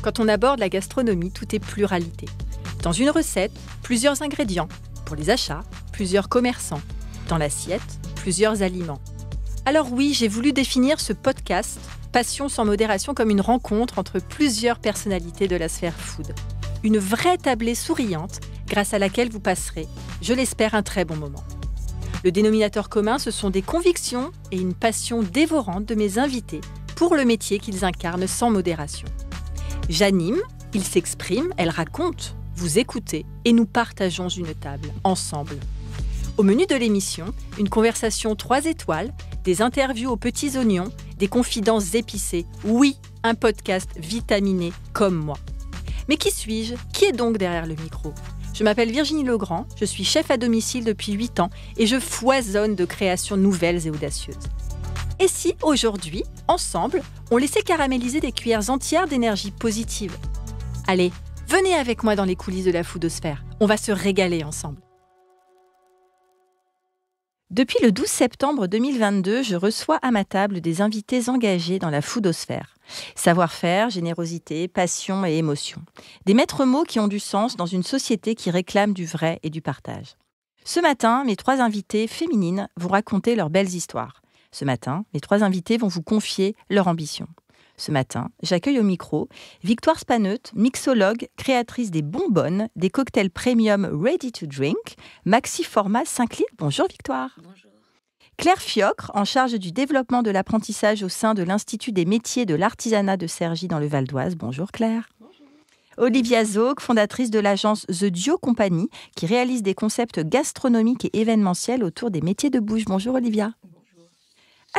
Quand on aborde la gastronomie, tout est pluralité. Dans une recette, plusieurs ingrédients. Pour les achats, plusieurs commerçants. Dans l'assiette, plusieurs aliments. Alors oui, j'ai voulu définir ce podcast Passion sans modération comme une rencontre entre plusieurs personnalités de la sphère food. Une vraie tablée souriante grâce à laquelle vous passerez, je l'espère, un très bon moment. Le dénominateur commun, ce sont des convictions et une passion dévorante de mes invités pour le métier qu'ils incarnent sans modération. J'anime, ils s'expriment, elles racontent, vous écoutez et nous partageons une table, ensemble. Au menu de l'émission, une conversation 3 étoiles, des interviews aux petits oignons, des confidences épicées. Oui, un podcast vitaminé comme moi. Mais qui suis-je ? Qui est donc derrière le micro ? Je m'appelle Virginie Legrand, je suis chef à domicile depuis 8 ans et je foisonne de créations nouvelles et audacieuses. Et si, aujourd'hui, ensemble, on laissait caraméliser des cuillères entières d'énergie positive ? Allez, venez avec moi dans les coulisses de la foodosphère. On va se régaler ensemble. Depuis le 12 septembre 2022, je reçois à ma table des invités engagés dans la foodosphère. Savoir-faire, générosité, passion et émotion. Des maîtres mots qui ont du sens dans une société qui réclame du vrai et du partage. Ce matin, mes 3 invités féminines vont raconter leurs belles histoires. Ce matin, mes 3 invités vont vous confier leur ambition. Ce matin, j'accueille au micro Victoire Spaneut, mixologue, créatrice des bonbonnes, des cocktails premium ready to drink, maxi format 5 litres. Bonjour Victoire. Bonjour. Claire Fiocre, en charge du développement de l'apprentissage au sein de l'Institut des métiers de l'artisanat de Cergy dans le Val d'Oise. Bonjour Claire. Bonjour. Olivia Zog, fondatrice de l'agence The Dio Company, qui réalise des concepts gastronomiques et événementiels autour des métiers de bouche. Bonjour Olivia.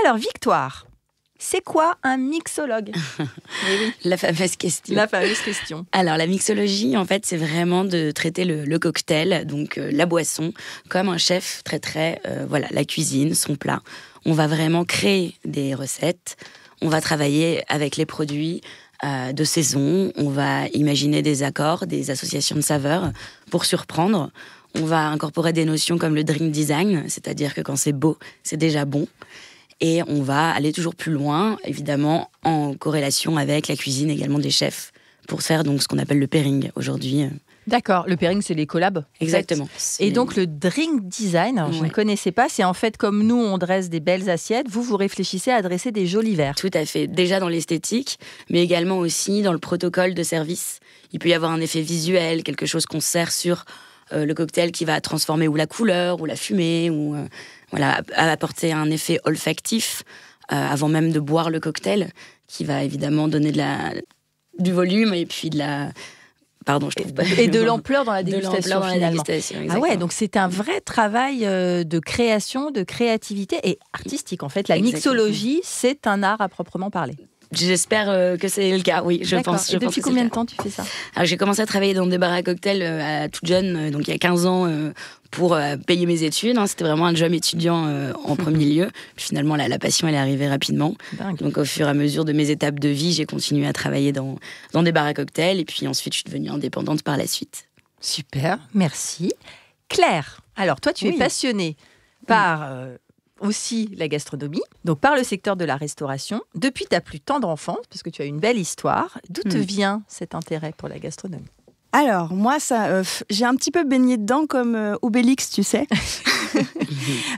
Alors, Victoire, c'est quoi un mixologue ? Oui. La fameuse question. La fameuse question. Alors, la mixologie, en fait, c'est vraiment de traiter le cocktail, donc la boisson, comme un chef traiterait la cuisine, son plat. On va vraiment créer des recettes, on va travailler avec les produits de saison, on va imaginer des accords, des associations de saveurs pour surprendre. On va incorporer des notions comme le drink design, c'est-à-dire que quand c'est beau, c'est déjà bon. Et on va aller toujours plus loin, évidemment, en corrélation avec la cuisine également des chefs, pour faire donc ce qu'on appelle le pairing aujourd'hui. D'accord, le pairing, c'est les collabs. Exactement. Et donc le drink design, alors, je ne connaissais pas, c'est en fait comme nous, on dresse des belles assiettes, vous réfléchissez à dresser des jolis verres. Tout à fait, déjà dans l'esthétique, mais également aussi dans le protocole de service. Il peut y avoir un effet visuel, quelque chose qu'on sert sur le cocktail qui va transformer ou la couleur, ou la fumée, ou apporter un effet olfactif avant même de boire le cocktail, qui va évidemment donner du volume et puis et de l'ampleur dans la dégustation. Exactement. Ah ouais, donc c'est un vrai travail de création, de créativité et artistique. En fait, la mixologie, c'est un art à proprement parler. J'espère que c'est le cas, oui. Et depuis combien de temps tu fais ça ? Alors, j'ai commencé à travailler dans des bars à cocktails à toute jeune, donc il y a 15 ans, pour payer mes études. C'était vraiment un job étudiant en premier lieu. Puis finalement, la passion, elle est arrivée rapidement. Dingue. Donc au fur et à mesure de mes étapes de vie, j'ai continué à travailler dans des bars à cocktails. Et puis ensuite, je suis devenue indépendante par la suite. Super, merci. Claire, alors toi, tu es passionnée par... aussi la gastronomie, donc par le secteur de la restauration, depuis ta plus tendre enfance, parce que tu as une belle histoire. D'où te vient cet intérêt pour la gastronomie ? Alors, moi, j'ai un petit peu baigné dedans comme Obélix, tu sais.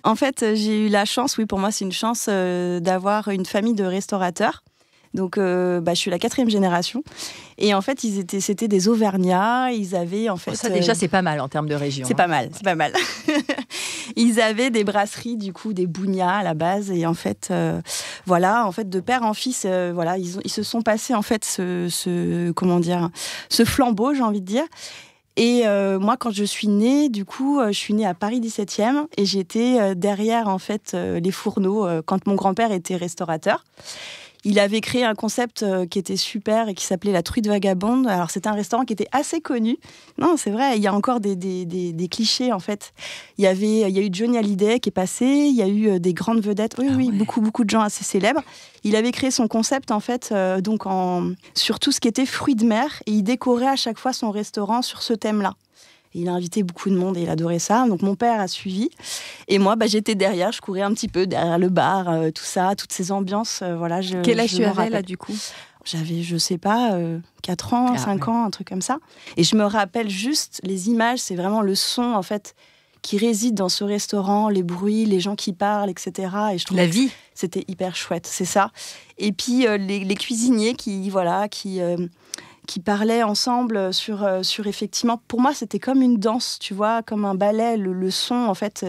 En fait, j'ai eu la chance, pour moi, c'est une chance d'avoir une famille de restaurateurs. Donc, je suis la 4e génération. Et en fait, c'était des Auvergnats. Ils avaient, en fait... Ça, déjà, c'est pas mal en termes de région. C'est pas mal. Ils avaient des brasseries, du coup, des bougnats à la base. Et en fait, de père en fils, ils se sont passés, en fait, ce flambeau, j'ai envie de dire. Et moi, quand je suis née, du coup, je suis née à Paris 17e. Et j'étais derrière, en fait, les fourneaux, quand mon grand-père était restaurateur. Il avait créé un concept qui était super et qui s'appelait la Truite Vagabonde. Alors, c'était un restaurant qui était assez connu. Non, c'est vrai, il y a encore des clichés, en fait. Il y a eu Johnny Hallyday qui est passé, il y a eu des grandes vedettes. Oui, beaucoup de gens assez célèbres. Il avait créé son concept, en fait, sur tout ce qui était fruits de mer. Et il décorait à chaque fois son restaurant sur ce thème-là. Et il a invité beaucoup de monde et il adorait ça. Donc, mon père a suivi. Et moi, j'étais derrière. Je courais un petit peu derrière le bar, tout ça, toutes ces ambiances. Quel âge tu avais, là, du coup ? j'avais, je sais pas, 4 ans, 5 ans, un truc comme ça. Et je me rappelle juste les images, c'est vraiment le son, en fait, qui réside dans ce restaurant, les bruits, les gens qui parlent, etc. Et je trouve la vie. C'était hyper chouette, c'est ça. Et puis, les cuisiniers qui parlaient ensemble sur effectivement, pour moi, c'était comme une danse, tu vois, comme un ballet, le son, en fait,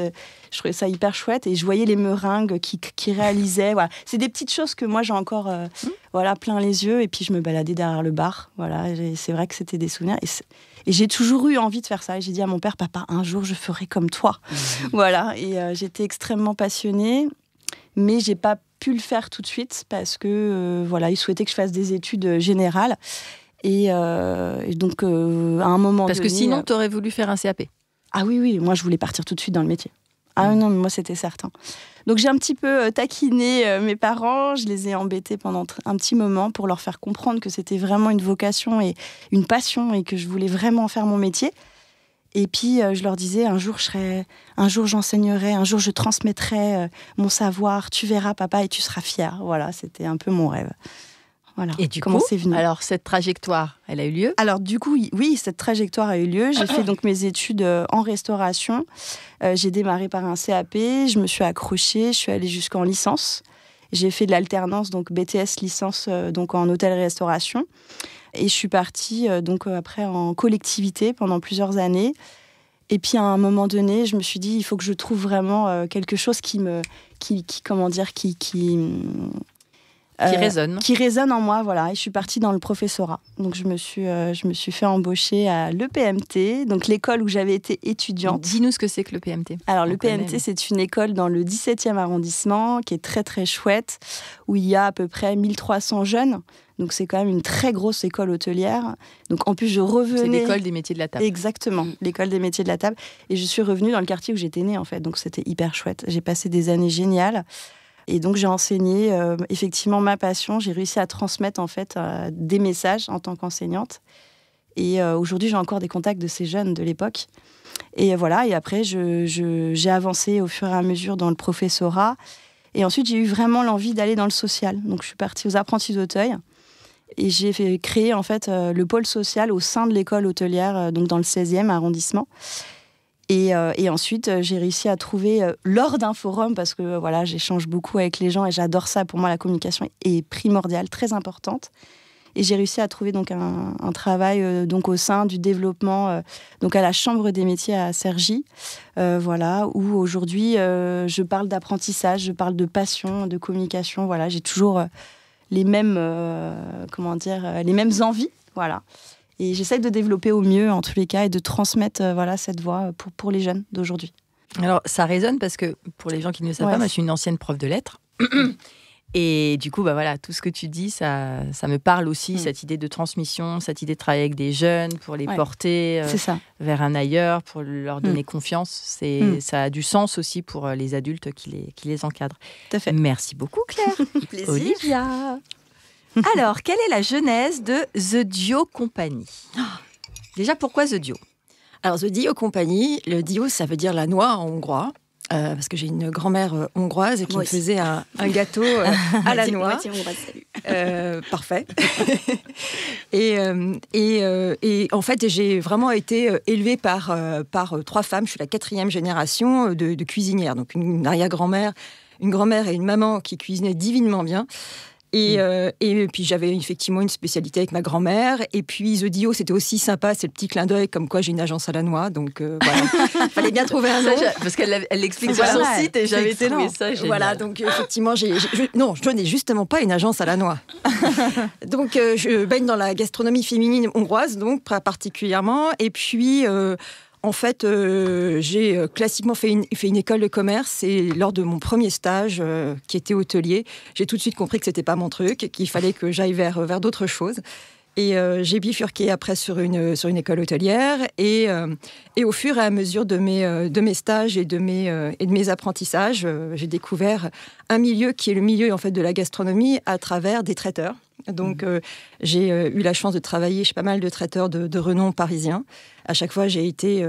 je trouvais ça hyper chouette. Et je voyais les meringues qui réalisaient, voilà. C'est des petites choses que moi, j'ai encore plein les yeux. Et puis, je me baladais derrière le bar, voilà. Et c'est vrai que c'était des souvenirs. Et j'ai toujours eu envie de faire ça. Et j'ai dit à mon père, papa, un jour, je ferai comme toi. Voilà. Et j'étais extrêmement passionnée, mais j'ai pas pu le faire tout de suite parce que, il souhaitait que je fasse des études générales. Et donc, à un moment donné... Parce que sinon, tu aurais voulu faire un CAP. Ah oui, moi, je voulais partir tout de suite dans le métier. Ah non, mais moi, c'était certain. Donc, j'ai un petit peu taquiné mes parents. Je les ai embêtés pendant un petit moment pour leur faire comprendre que c'était vraiment une vocation et une passion et que je voulais vraiment faire mon métier. Et puis, je leur disais, un jour, j'enseignerai, un jour, je transmettrai mon savoir. Tu verras, papa, et tu seras fier. Voilà, c'était un peu mon rêve. Voilà. Et du coup, c'est venu. Alors cette trajectoire, elle a eu lieu ? Alors du coup, oui, cette trajectoire a eu lieu. J'ai fait donc mes études en restauration. J'ai démarré par un CAP, je me suis accrochée, je suis allée jusqu'en licence. J'ai fait de l'alternance, donc BTS licence donc en hôtellerie-restauration. Et je suis partie donc après en collectivité pendant plusieurs années. Et puis à un moment donné, je me suis dit, il faut que je trouve vraiment quelque chose qui résonne en moi, voilà. Et je suis partie dans le professorat. Donc je me suis fait embaucher à l'EPMT, donc l'école où j'avais été étudiante. Dis-nous ce que c'est que l'EPMT. Alors l'EPMT, c'est une école dans le 17e arrondissement qui est très très chouette, où il y a à peu près 1300 jeunes. Donc c'est quand même une très grosse école hôtelière. Donc en plus je revenais... C'est l'école des métiers de la table. Exactement, l'école des métiers de la table. Et je suis revenue dans le quartier où j'étais née en fait. Donc c'était hyper chouette. J'ai passé des années géniales. Et donc, j'ai enseigné effectivement ma passion. J'ai réussi à transmettre en fait des messages en tant qu'enseignante. Et aujourd'hui, j'ai encore des contacts de ces jeunes de l'époque. Et voilà. Et après, j'ai avancé au fur et à mesure dans le professorat. Et ensuite, j'ai eu vraiment l'envie d'aller dans le social. Donc, je suis partie aux Apprentis d'Auteuil. Et j'ai créé en fait le pôle social au sein de l'école hôtelière, donc dans le 16e arrondissement. Et ensuite, j'ai réussi à trouver, lors d'un forum, parce que voilà, j'échange beaucoup avec les gens et j'adore ça. Pour moi, la communication est primordiale, très importante. Et j'ai réussi à trouver donc un travail donc au sein du développement, donc à la Chambre des métiers à Cergy, voilà, où aujourd'hui, je parle d'apprentissage, je parle de passion, de communication. Voilà, j'ai toujours les mêmes envies, voilà. Et j'essaie de développer au mieux, en tous les cas, et de transmettre cette voix pour les jeunes d'aujourd'hui. Alors, ça résonne parce que, pour les gens qui ne le savent pas, moi, je suis une ancienne prof de lettres. Et du coup, tout ce que tu dis, ça me parle aussi, cette idée de transmission, cette idée de travailler avec des jeunes pour les porter vers un ailleurs, pour leur donner confiance. Ça a du sens aussi pour les adultes qui les encadrent. Tout à fait. Merci beaucoup, Claire. Plaisir. Olivia. Alors, quelle est la genèse de The Dio Company ? Déjà, pourquoi The Dio ? Alors, The Dio Company, le Dio, ça veut dire la noix en hongrois. Parce que j'ai une grand-mère hongroise qui me faisait un gâteau à la noix. Parfait. et en fait, j'ai vraiment été élevée par 3 femmes. Je suis la 4e génération de cuisinières. Donc, une arrière-grand-mère, une grand-mère et une maman qui cuisinaient divinement bien. Et puis j'avais effectivement une spécialité avec ma grand-mère. Et puis The Dio, c'était aussi sympa, c'est le petit clin d'œil comme quoi j'ai une agence à la noix. Donc voilà, fallait bien trouver un nom. Parce qu'elle l'explique sur son site et j'avais trouvé ça génial. Voilà, donc effectivement, je n'ai justement pas une agence à la noix. Donc je baigne dans la gastronomie féminine hongroise, donc particulièrement. Et puis... En fait, j'ai classiquement fait une école de commerce et lors de mon premier stage, qui était hôtelier, j'ai tout de suite compris que c'était pas mon truc, qu'il fallait que j'aille vers d'autres choses. Et j'ai bifurqué après sur une école hôtelière et au fur et à mesure de mes stages et de mes apprentissages, j'ai découvert un milieu qui est le milieu en fait de la gastronomie à travers des traiteurs. Donc j'ai eu la chance de travailler chez pas mal de traiteurs de renom parisiens. À chaque fois, j'ai été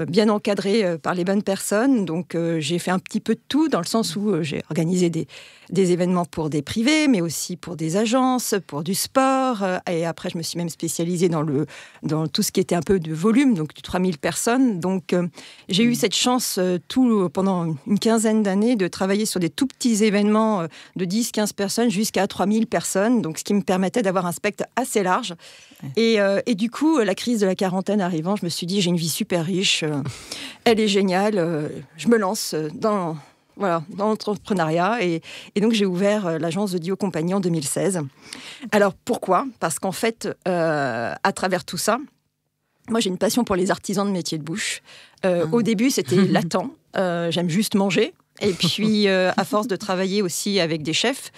bien encadrée par les bonnes personnes. Donc, j'ai fait un petit peu de tout, dans le sens où j'ai organisé des événements pour des privés, mais aussi pour des agences, pour du sport. Et après, je me suis même spécialisée dans tout ce qui était un peu de volume, donc 3000 personnes. Donc, j'ai eu cette chance pendant une quinzaine d'années de travailler sur des tout petits événements de 10-15 personnes jusqu'à 3000 personnes. Donc, ce qui me permettait d'avoir un spectre assez large. Et du coup, la crise de la quarantaine arrivant, je me suis dit, j'ai une vie super riche, elle est géniale, je me lance dans l'entrepreneuriat. Et donc, j'ai ouvert l'agence de Dio Compagnie en 2016. Alors, pourquoi ? Parce qu'en fait, à travers tout ça, moi, j'ai une passion pour les artisans de métiers de bouche. Au début, c'était latent. J'aime juste manger. Et puis, à force de travailler aussi avec des chefs,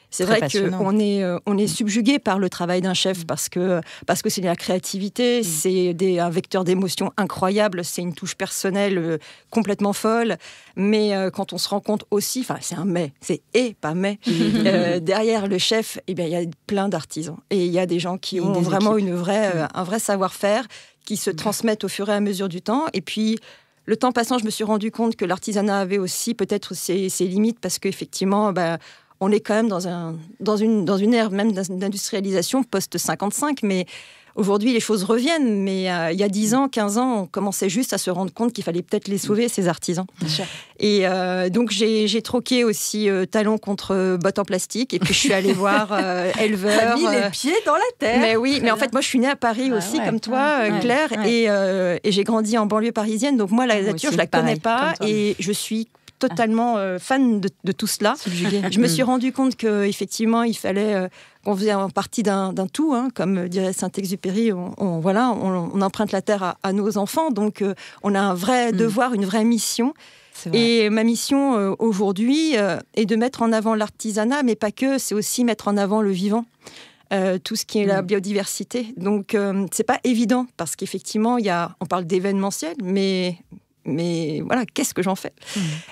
c'est vrai qu'on est subjugué par le travail d'un chef parce que c'est de la créativité, c'est un vecteur d'émotion incroyable, c'est une touche personnelle complètement folle. Mais quand on se rend compte aussi, c'est un mais, c'est pas mais, derrière le chef, il y a plein d'artisans. Et il y a des gens qui ont vraiment un vrai savoir-faire, qui se transmettent au fur et à mesure du temps. Et puis, le temps passant, je me suis rendu compte que l'artisanat avait aussi peut-être ses limites parce qu'effectivement, on est quand même dans une ère même d'industrialisation post-55, mais aujourd'hui, les choses reviennent. Mais il y a 10 ans, 15 ans, on commençait juste à se rendre compte qu'il fallait peut-être les sauver, ces artisans. Et donc, j'ai troqué aussi talons contre bottes en plastique. Et puis, je suis allée voir éleveurs. T'as mis les pieds dans la terre. Mais oui, mais en fait, moi, je suis née à Paris aussi, comme toi, Claire. Ouais. Et j'ai grandi en banlieue parisienne. Donc, moi, la nature, je ne la connais pas. Et je suis totalement fan de tout cela. Je me suis rendu compte qu'effectivement, il fallait qu'on faisait partie d'un tout, comme dirait Saint-Exupéry, on emprunte la terre à nos enfants, donc on a un vrai devoir, une vraie mission. Et ma mission aujourd'hui est de mettre en avant l'artisanat, mais pas que, c'est aussi mettre en avant le vivant. Tout ce qui est la biodiversité. Donc, c'est pas évident, parce qu'effectivement, on parle d'événementiel, mais voilà, qu'est-ce que j'en fais ?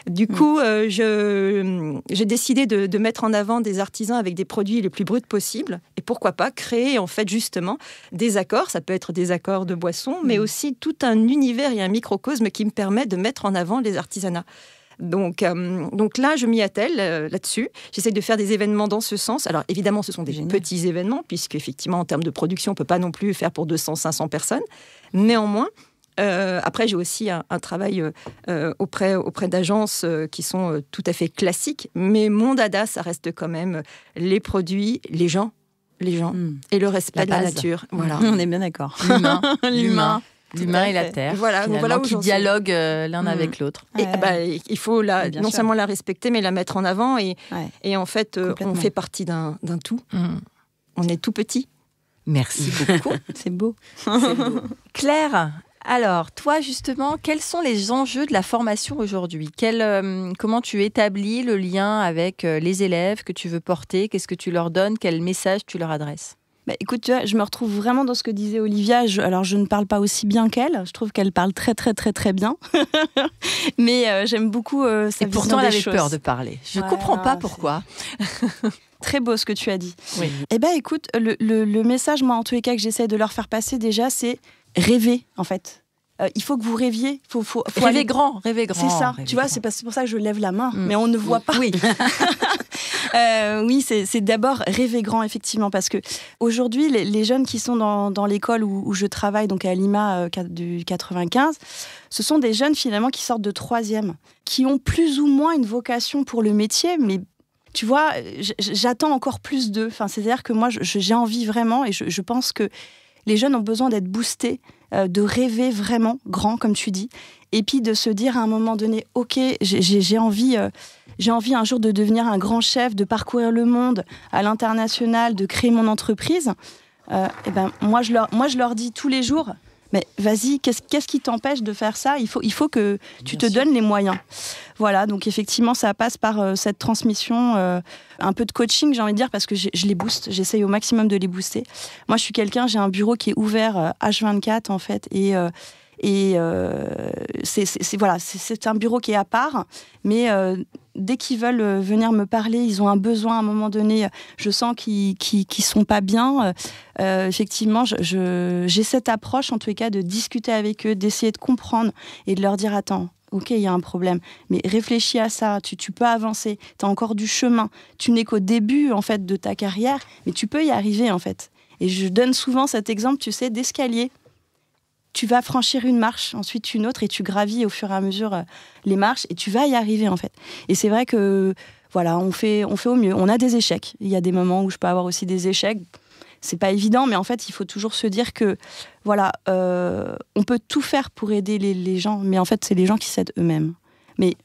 Du coup, j'ai décidé de mettre en avant des artisans avec des produits les plus bruts possibles. Et pourquoi pas créer, en fait, justement, des accords. Ça peut être des accords de boissons, mais aussi tout un univers et un microcosme qui me permet de mettre en avant les artisanats. Donc là, je m'y attelle là-dessus. J'essaie de faire des événements dans ce sens. Alors, évidemment, ce sont des petits événements, puisqu'effectivement, en termes de production, on ne peut pas non plus faire pour 200, 500 personnes. Néanmoins, après, j'ai aussi un travail auprès d'agences qui sont tout à fait classiques, mais mon dada, ça reste quand même les produits, les gens et le respect de la nature. Voilà. On est bien d'accord. L'humain et la terre, voilà qui dialoguent l'un avec l'autre. Et, il faut non seulement la respecter, mais la mettre en avant. Et en fait, on fait partie d'un tout. On est tout petit. Merci beaucoup. C'est beau. Claire, alors, toi, justement, quels sont les enjeux de la formation aujourd'hui ? Comment tu établis le lien avec les élèves que tu veux porter ? Qu'est-ce que tu leur donnes ? Quel message tu leur adresses ? Écoute, tu vois, je me retrouve vraiment dans ce que disait Olivia. Alors, je ne parle pas aussi bien qu'elle. Je trouve qu'elle parle très, très, très, très bien. Mais j'aime beaucoup sa vision des choses. Et pourtant, elle avait peur de parler. Je ne comprends pas pourquoi. Très beau ce que tu as dit. Oui. Écoute, le message, moi, en tous les cas, que j'essaie de leur faire passer déjà, c'est rêver, en fait. Il faut que vous rêviez. Faut rêver grand. C'est ça. Tu vois, c'est pour ça que je lève la main. Mais on ne voit pas. Oui. Oui, c'est d'abord rêver grand, effectivement, parce que aujourd'hui, les jeunes qui sont dans l'école où je travaille, donc à Lima du 95, ce sont des jeunes finalement qui sortent de 3e, qui ont plus ou moins une vocation pour le métier, mais tu vois, j'attends encore plus d'eux. Enfin, c'est-à-dire que moi, j'ai envie vraiment, et je pense que les jeunes ont besoin d'être boostés, de rêver vraiment grand, comme tu dis, et puis de se dire à un moment donné, ok, j'ai envie un jour de devenir un grand chef, de parcourir le monde à l'international, de créer mon entreprise. Moi, je leur dis tous les jours, mais vas-y, qu'est-ce qui t'empêche de faire ça ? Il faut que tu te donnes les moyens. Voilà, donc effectivement, ça passe par cette transmission, un peu de coaching, j'ai envie de dire, parce que je les booste, j'essaye au maximum de les booster. Moi, j'ai un bureau qui est ouvert H24, en fait, et c'est un bureau qui est à part, mais dès qu'ils veulent venir me parler, ils ont un besoin à un moment donné, je sens qu'ils sont pas bien. Effectivement, j'ai cette approche, en tous les cas, de discuter avec eux, d'essayer de comprendre et de leur dire, attends, ok, il y a un problème, mais réfléchis à ça, tu peux avancer, tu as encore du chemin. Tu n'es qu'au début, en fait, de ta carrière, mais tu peux y arriver, en fait. Et je donne souvent cet exemple, tu sais, d'escalier. Tu vas franchir une marche, ensuite une autre, et tu gravis au fur et à mesure les marches, et tu vas y arriver, en fait. Et c'est vrai que, voilà, on fait au mieux. On a des échecs. Il y a des moments où je peux avoir aussi des échecs. C'est pas évident, mais en fait, il faut toujours se dire que, voilà, on peut tout faire pour aider les gens, mais en fait, c'est les gens qui s'aident eux-mêmes. Mais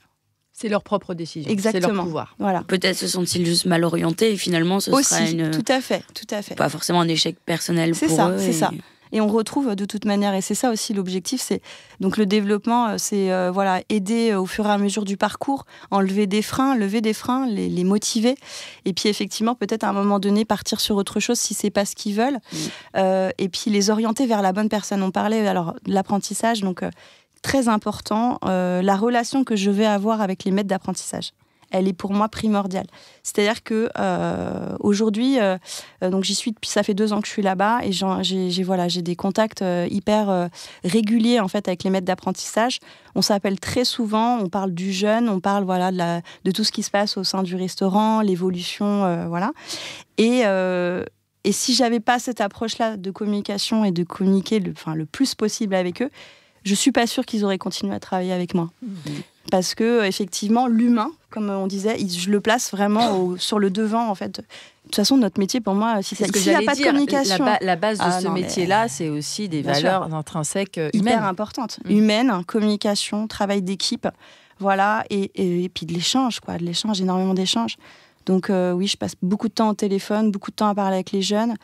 c'est leur propre décision, exactement. C'est leur pouvoir. Voilà. Peut-être se sont-ils juste mal orientés et finalement, ce aussi, sera tout à fait. Pas forcément un échec personnel pour eux. C'est ça. Et on retrouve de toute manière, et c'est ça aussi l'objectif, c'est donc le développement, c'est voilà, aider au fur et à mesure du parcours, lever des freins, les motiver, et puis effectivement peut-être à un moment donné partir sur autre chose si c'est pas ce qu'ils veulent, et puis les orienter vers la bonne personne. On parlait alors de l'apprentissage, donc très important, la relation que je vais avoir avec les maîtres d'apprentissage. Elle est pour moi primordiale. C'est-à-dire que aujourd'hui, donc j'y suis depuis, ça fait 2 ans que je suis là-bas, et j'ai des contacts hyper réguliers en fait avec les maîtres d'apprentissage. On s'appelle très souvent, on parle du jeune, on parle voilà de tout ce qui se passe au sein du restaurant, l'évolution, voilà. Et si j'avais pas cette approche-là de communication et de communiquer le plus possible avec eux, je suis pas sûre qu'ils auraient continué à travailler avec moi. Parce que effectivement, l'humain, comme on disait, je le place vraiment sur le devant, en fait. De toute façon, notre métier, pour moi, s'il n'y a pas de communication... La base de ce métier-là, c'est aussi des valeurs intrinsèques humaines. Hyper importantes. Humaines, communication, travail d'équipe, voilà, et puis de l'échange, énormément d'échanges. Donc oui, je passe beaucoup de temps au téléphone, beaucoup de temps à parler avec les jeunes,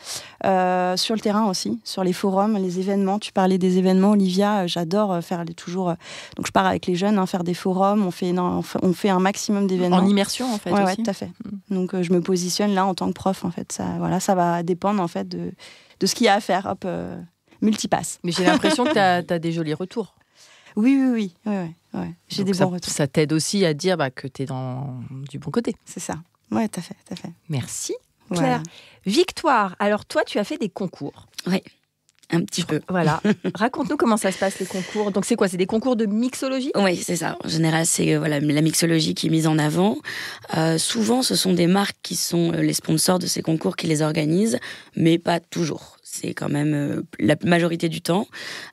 sur le terrain aussi, sur les forums, les événements. Tu parlais des événements, Olivia, j'adore faire toujours... donc je pars avec les jeunes, faire des forums, on fait un maximum d'événements. En immersion en fait aussi. Ouais, tout à fait. Donc je me positionne là en tant que prof en fait. Ça va dépendre en fait de ce qu'il y a à faire, multipasse. Mais j'ai l'impression que tu as des jolis retours. Oui. J'ai des bons retours. Ça t'aide aussi à dire que tu es du bon côté. C'est ça. Oui, tout à fait. Merci, Claire. Voilà. Victoire, alors toi, tu as fait des concours. Oui, un petit peu. Voilà. Raconte-nous comment ça se passe, les concours. Donc, c'est quoi? C'est des concours de mixologie? Oui, c'est ça. En général, c'est la mixologie qui est mise en avant. Souvent, ce sont des marques qui sont les sponsors de ces concours qui les organisent, mais pas toujours. C'est quand même la majorité du temps.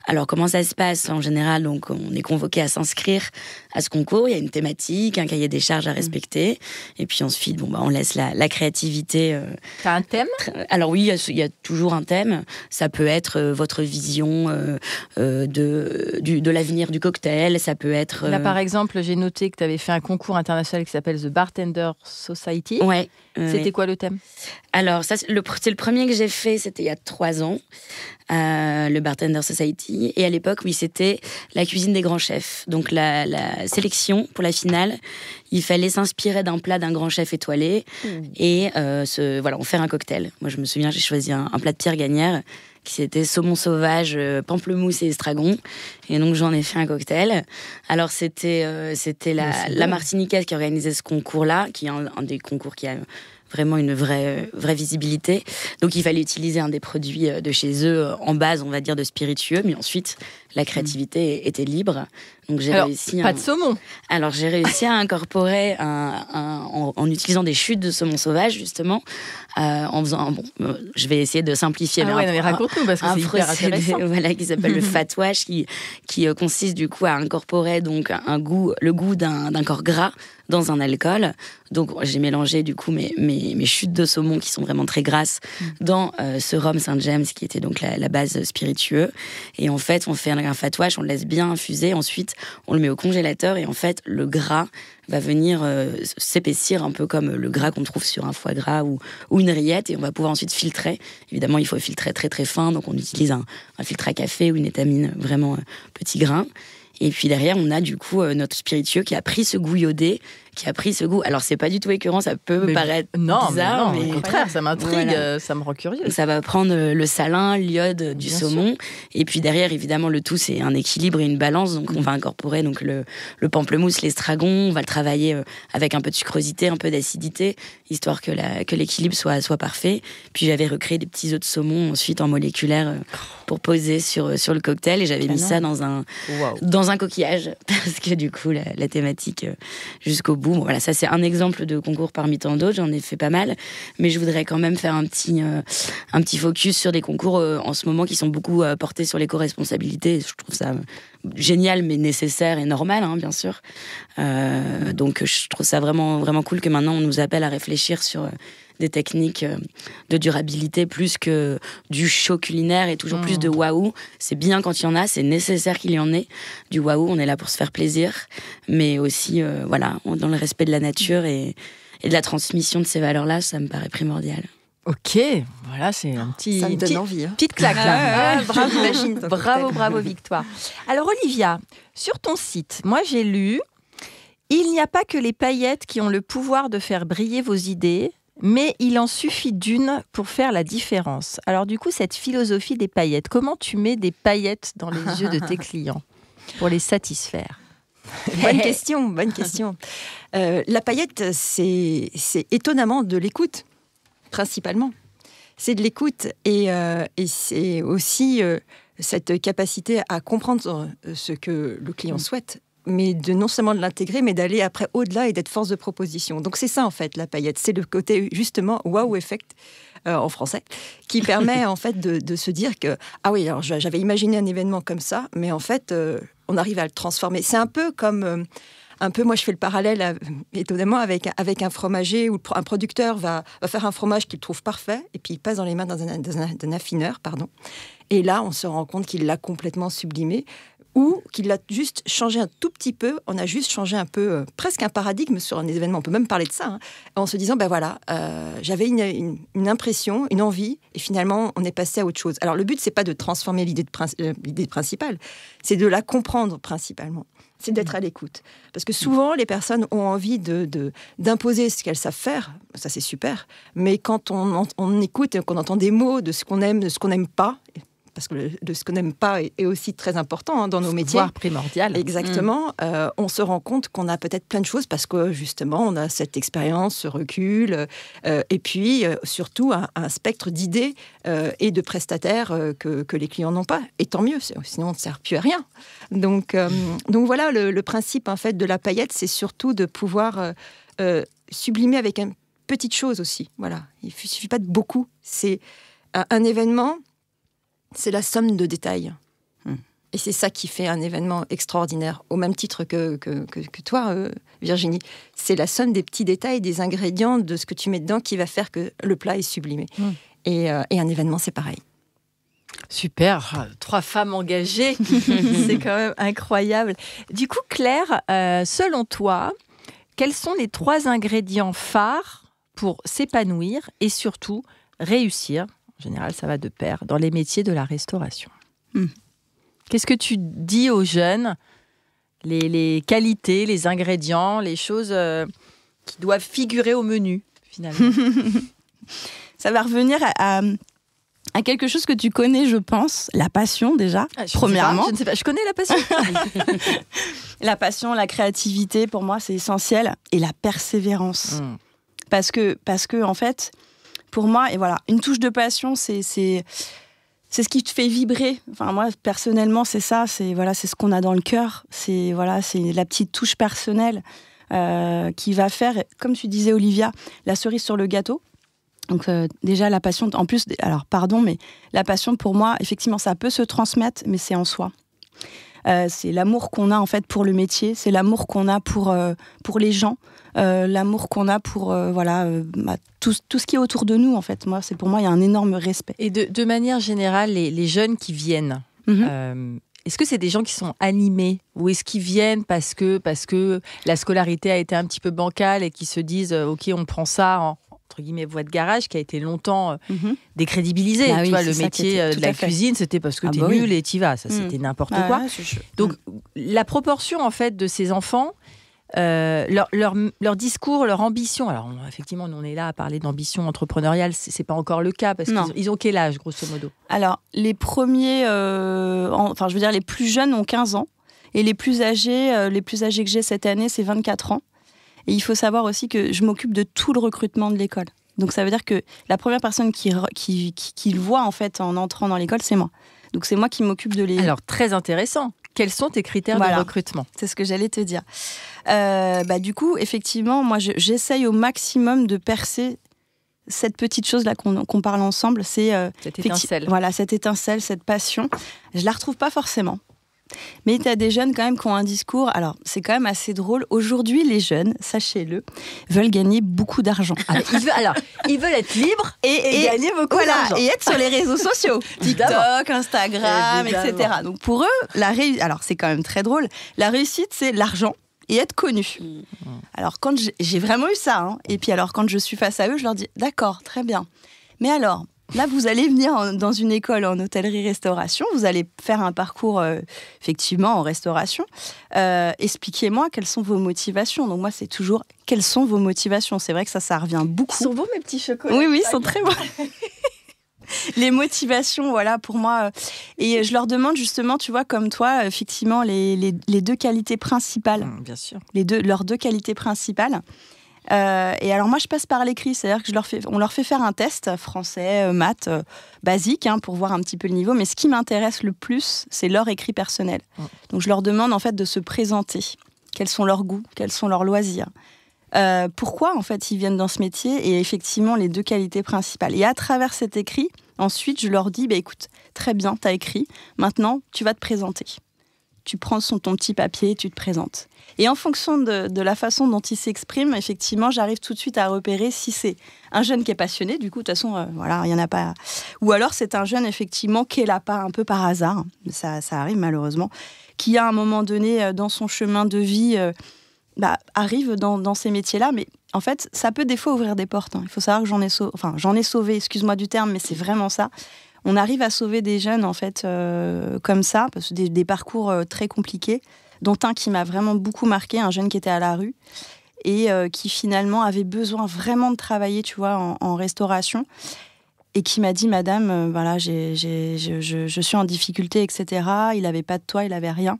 Alors, comment ça se passe en général? Donc, on est convoqué à s'inscrire à ce concours. Il y a une thématique, un cahier des charges à respecter. Et puis ensuite, on laisse la créativité. T'as un thème? Alors oui, il y a toujours un thème. Ça peut être votre vision de l'avenir du cocktail. Ça peut être... Là, par exemple, j'ai noté que tu avais fait un concours international qui s'appelle The Bartender Society. Ouais. C'était quoi le thème? Alors, ça, c'est le premier que j'ai fait, c'était il y a 3 ans, le Bartender Society. Et à l'époque, oui, c'était la cuisine des grands chefs. Donc, la sélection pour la finale, il fallait s'inspirer d'un plat d'un grand chef étoilé et en faire un cocktail. Moi, je me souviens, j'ai choisi un plat de Pierre Gagnère qui c'était saumon sauvage, pamplemousse et estragon. Et donc, j'en ai fait un cocktail. Alors, c'était la Martiniquaise qui organisait ce concours-là, qui est un des concours qui a vraiment une vraie visibilité. Donc, il fallait utiliser un des produits de chez eux en base, on va dire, de spiritueux. Mais ensuite, la créativité était libre. Donc, j'ai réussi... Pas de saumon. Alors, j'ai réussi à incorporer en utilisant des chutes de saumon sauvage, justement, en faisant je vais essayer de simplifier. Mais raconte-nous, parce que c'est hyper intéressant. Voilà, qui s'appelle le fat wash, qui consiste du coup à incorporer donc le goût d'un corps gras dans un alcool. Donc, j'ai mélangé du coup mes chutes de saumon qui sont vraiment très grasses dans ce rhum Saint James qui était donc la base spiritueux. Et en fait, on fait un fat wash, on le laisse bien infuser. Ensuite, on le met au congélateur et en fait, le gras va venir s'épaissir un peu comme le gras qu'on trouve sur un foie gras ou une rillette, et on va pouvoir ensuite filtrer. Évidemment, il faut filtrer très très fin, donc on utilise un filtre à café ou une étamine vraiment petit grain. Et puis derrière, on a du coup notre spiritueux qui a pris ce goût iodé, qui a pris ce goût. Alors, c'est pas du tout écœurant, ça peut paraître bizarre. Mais au contraire, ça m'intrigue, ça me rend curieux. Ça va prendre le salin, l'iode du saumon. sûr. Et puis derrière, évidemment, le tout, c'est un équilibre et une balance. Donc, on va incorporer donc, le pamplemousse, l'estragon. On va le travailler avec un peu de sucrosité, un peu d'acidité, histoire que l'équilibre soit parfait. Puis, j'avais recréé des petits œufs de saumon ensuite en moléculaire pour poser sur le cocktail. Et j'avais mis ça dans un coquillage. Parce que du coup, la thématique jusqu'au bout. Bon, voilà, ça, c'est un exemple de concours parmi tant d'autres. J'en ai fait pas mal. Mais je voudrais quand même faire un petit focus sur des concours en ce moment qui sont beaucoup portés sur l'éco-responsabilité. Je trouve ça génial, mais nécessaire et normal, hein, bien sûr. Donc, je trouve ça vraiment, vraiment cool que maintenant, on nous appelle à réfléchir sur des techniques de durabilité plus que du show culinaire et toujours plus de waouh. C'est bien quand il y en a, c'est nécessaire qu'il y en ait. Du waouh, on est là pour se faire plaisir, mais aussi, dans le respect de la nature et de la transmission de ces valeurs-là, ça me paraît primordial. Ok, voilà, c'est un petit... Ça me donne envie. Petite claque, là. Bravo, bravo, Victoire. Alors, Olivia, sur ton site, moi, j'ai lu « Il n'y a pas que les paillettes qui ont le pouvoir de faire briller vos idées, mais il en suffit d'une pour faire la différence. » Alors, du coup, cette philosophie des paillettes, comment tu mets des paillettes dans les yeux de tes clients pour les satisfaire ? Bonne question. La paillette, c'est étonnamment de l'écoute. Principalement. C'est de l'écoute et c'est aussi cette capacité à comprendre ce que le client souhaite, mais non seulement de l'intégrer, mais d'aller après au-delà et d'être force de proposition. Donc c'est ça en fait la paillette, c'est le côté justement wow effect en français, qui permet en fait de se dire que ah oui, alors j'avais imaginé un événement comme ça, mais en fait on arrive à le transformer. C'est un peu comme moi, je fais le parallèle, étonnamment, avec un fromager où un producteur va faire un fromage qu'il trouve parfait et puis il passe dans les mains d'un affineur, Et là, on se rend compte qu'il l'a complètement sublimé ou qu'il l'a juste changé un tout petit peu. On a juste changé un peu, presque un paradigme sur un événement. On peut même parler de ça, en se disant, j'avais une impression, une envie, et finalement, on est passé à autre chose. Alors, le but, c'est pas de transformer l'idée principale, c'est de la comprendre principalement. C'est d'être à l'écoute. Parce que souvent, les personnes ont envie d'imposer ce qu'elles savent faire. Ça, c'est super. Mais quand on écoute et qu'on entend des mots de ce qu'on aime, de ce qu'on n'aime pas, parce que ce qu'on n'aime pas est aussi très important dans nos métiers. Voire primordial. Exactement. On se rend compte qu'on a peut-être plein de choses parce que, justement, on a cette expérience, ce recul, et puis, surtout, un spectre d'idées et de prestataires que les clients n'ont pas. Et tant mieux, sinon on ne sert plus à rien. Donc voilà, le principe, en fait, de la paillette, c'est surtout de pouvoir sublimer avec une petite chose aussi. Voilà. Il ne suffit pas de beaucoup. C'est un événement... C'est la somme de détails. Et c'est ça qui fait un événement extraordinaire, au même titre que toi, Virginie. C'est la somme des petits détails, des ingrédients, de ce que tu mets dedans qui va faire que le plat est sublimé. Et un événement, c'est pareil. Super, 3 femmes engagées, c'est quand même incroyable. Du coup, Claire, selon toi, quels sont les 3 ingrédients phares pour s'épanouir et surtout réussir ? En général, ça va de pair, dans les métiers de la restauration. Qu'est-ce que tu dis aux jeunes ? Les qualités, les ingrédients, les choses qui doivent figurer au menu, finalement. Ça va revenir à quelque chose que tu connais, je pense, la passion déjà, premièrement. Je ne sais pas, je connais la passion. La passion, la créativité, pour moi, c'est essentiel. Et la persévérance. Parce que, en fait... Pour moi, et voilà, une touche de passion, c'est ce qui te fait vibrer. Enfin, moi, personnellement, c'est ça. C'est ce qu'on a dans le cœur. C'est la petite touche personnelle qui va faire, comme tu disais, Olivia, la cerise sur le gâteau. Donc déjà, la passion, en plus, alors pardon, mais la passion, pour moi, effectivement, ça peut se transmettre, mais c'est en soi. C'est l'amour qu'on a, en fait, pour le métier. C'est l'amour qu'on a pour les gens. L'amour qu'on a pour tout ce qui est autour de nous, en fait. Pour moi, il y a un énorme respect. Et de manière générale, les jeunes qui viennent, est-ce que c'est des gens qui sont animés ou est-ce qu'ils viennent parce que la scolarité a été un petit peu bancale et qui se disent ok, on prend ça en entre guillemets voie de garage qui a été longtemps décrédibilisé. Bah oui, tu vois, le métier de la cuisine, c'était parce que t'es nul et t'y vas. Ça, c'était n'importe quoi. Donc la proportion en fait de ces enfants leur discours, leur ambition. Alors effectivement, nous on est là à parler d'ambition entrepreneuriale, c'est pas encore le cas parce qu'ils ont quel âge grosso modo? Alors les premiers, je veux dire les plus jeunes ont 15 ans et les plus âgés que j'ai cette année c'est 24 ans. Et il faut savoir aussi que je m'occupe de tout le recrutement de l'école. Donc ça veut dire que la première personne qui le voit en fait en entrant dans l'école, c'est moi. Donc c'est moi qui m'occupe de les... Alors très intéressant. Quels sont tes critères de recrutement? C'est ce que j'allais te dire. Du coup, effectivement, moi j'essaye au maximum de percer cette petite chose-là qu'on parle ensemble. C'est cette étincelle. Voilà, cette étincelle, cette passion. Je la retrouve pas forcément. Mais tu as des jeunes quand même qui ont un discours. Alors, c'est quand même assez drôle. Aujourd'hui, les jeunes, sachez-le, veulent gagner beaucoup d'argent. Ils veulent être libres et gagner beaucoup d'argent. Et être sur les réseaux sociaux. TikTok, Instagram, Évidemment. etc. Donc pour eux, alors c'est quand même très drôle. La réussite, c'est l'argent et être connu. Alors, quand j'ai vraiment eu ça. Hein. Et puis alors, quand je suis face à eux, je leur dis, d'accord, très bien. Mais alors... Là, vous allez venir dans une école en hôtellerie-restauration, vous allez faire un parcours effectivement en restauration. Expliquez-moi quelles sont vos motivations. Donc moi, c'est toujours quelles sont vos motivations. C'est vrai que ça revient beaucoup. Ils sont beaux mes petits chocolats. Oui, ils sont très beaux. Les motivations, voilà, pour moi. Et je leur demande justement, tu vois, comme toi, effectivement, les deux qualités principales. Bien sûr. Leurs deux qualités principales. Et alors moi je passe par l'écrit, c'est-à-dire que on leur fait faire un test français, maths, basique, pour voir un petit peu le niveau, mais ce qui m'intéresse le plus, c'est leur écrit personnel. Donc je leur demande en fait de se présenter, quels sont leurs goûts, quels sont leurs loisirs, pourquoi en fait ils viennent dans ce métier, et effectivement les deux qualités principales. Et à travers cet écrit, ensuite je leur dis, écoute, très bien, t'as écrit, maintenant tu vas te présenter. Tu prends ton petit papier, tu te présentes. Et en fonction de la façon dont il s'exprime, effectivement, j'arrive tout de suite à repérer si c'est un jeune qui est passionné, du coup, de toute façon, il y en a pas. Ou alors c'est un jeune, effectivement, qui est là pas un peu par hasard, ça arrive malheureusement, qui à un moment donné, dans son chemin de vie, arrive dans ces métiers-là, mais en fait, ça peut des fois ouvrir des portes. Il faut savoir que j'en ai sauvé, excuse-moi du terme, mais c'est vraiment ça. On arrive à sauver des jeunes, en fait, comme ça, parce que des parcours très compliqués, dont un qui m'a vraiment beaucoup marqué, un jeune qui était à la rue, et qui finalement avait besoin vraiment de travailler, tu vois, en restauration, et qui m'a dit, madame, je suis en difficulté, etc. Il n'avait pas de toit, il n'avait rien.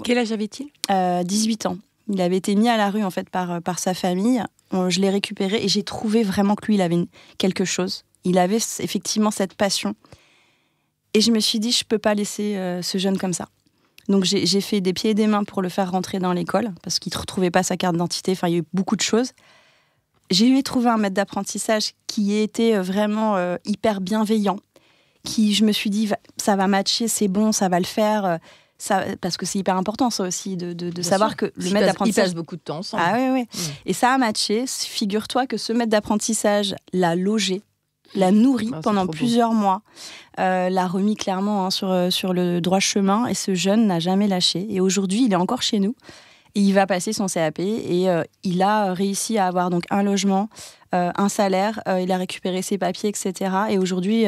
Quel âge avait-il ? 18 ans. Il avait été mis à la rue, en fait, par sa famille. Je l'ai récupéré, et j'ai trouvé vraiment que lui, il avait quelque chose. Il avait effectivement cette passion. Et je me suis dit, je ne peux pas laisser ce jeune comme ça. Donc j'ai fait des pieds et des mains pour le faire rentrer dans l'école, parce qu'il ne retrouvait pas sa carte d'identité. Enfin, il y a eu beaucoup de choses. J'ai eu trouvé un maître d'apprentissage qui était vraiment hyper bienveillant, qui, je me suis dit, ça va matcher, c'est bon, ça va le faire. Parce que c'est hyper important, ça aussi, de savoir que le maître d'apprentissage... Ils passent beaucoup de temps ensemble. Ah oui. Et ça a matché. Figure-toi que ce maître d'apprentissage l'a logé, l'a nourri pendant plusieurs mois, l'a remis clairement sur le droit chemin, et ce jeune n'a jamais lâché. Et aujourd'hui, il est encore chez nous, et il va passer son CAP, et il a réussi à avoir donc un logement, un salaire, il a récupéré ses papiers, etc. Et aujourd'hui,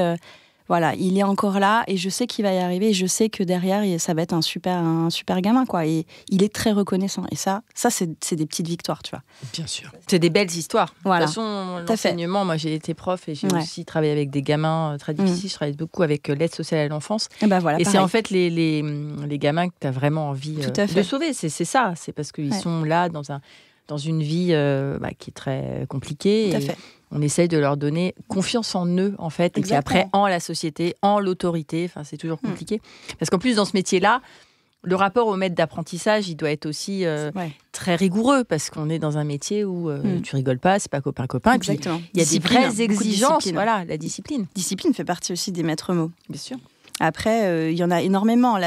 il est encore là, et je sais qu'il va y arriver, et je sais que derrière, ça va être un super gamin, quoi. Et il est très reconnaissant. Et ça c'est des petites victoires, tu vois. Bien sûr. C'est des belles histoires. Voilà. De toute façon, l'enseignement, moi j'ai été prof, et j'ai aussi travaillé avec des gamins très difficiles. Je travaille beaucoup avec l'aide sociale à l'enfance. Et c'est en fait les gamins que tu as vraiment envie de sauver. C'est ça. C'est parce qu'ils sont là dans une vie qui est très compliquée. Tout à fait. On essaye de leur donner confiance en eux, en fait, et puis après, en la société, en l'autorité. Enfin, c'est toujours compliqué. Parce qu'en plus, dans ce métier-là, le rapport au maître d'apprentissage, il doit être aussi très rigoureux, parce qu'on est dans un métier où tu rigoles pas, c'est pas copain-copain. Exactement. Il y a des vraies exigences. Voilà, la discipline. Discipline fait partie aussi des maîtres mots. Bien sûr. Après, il y en a énormément.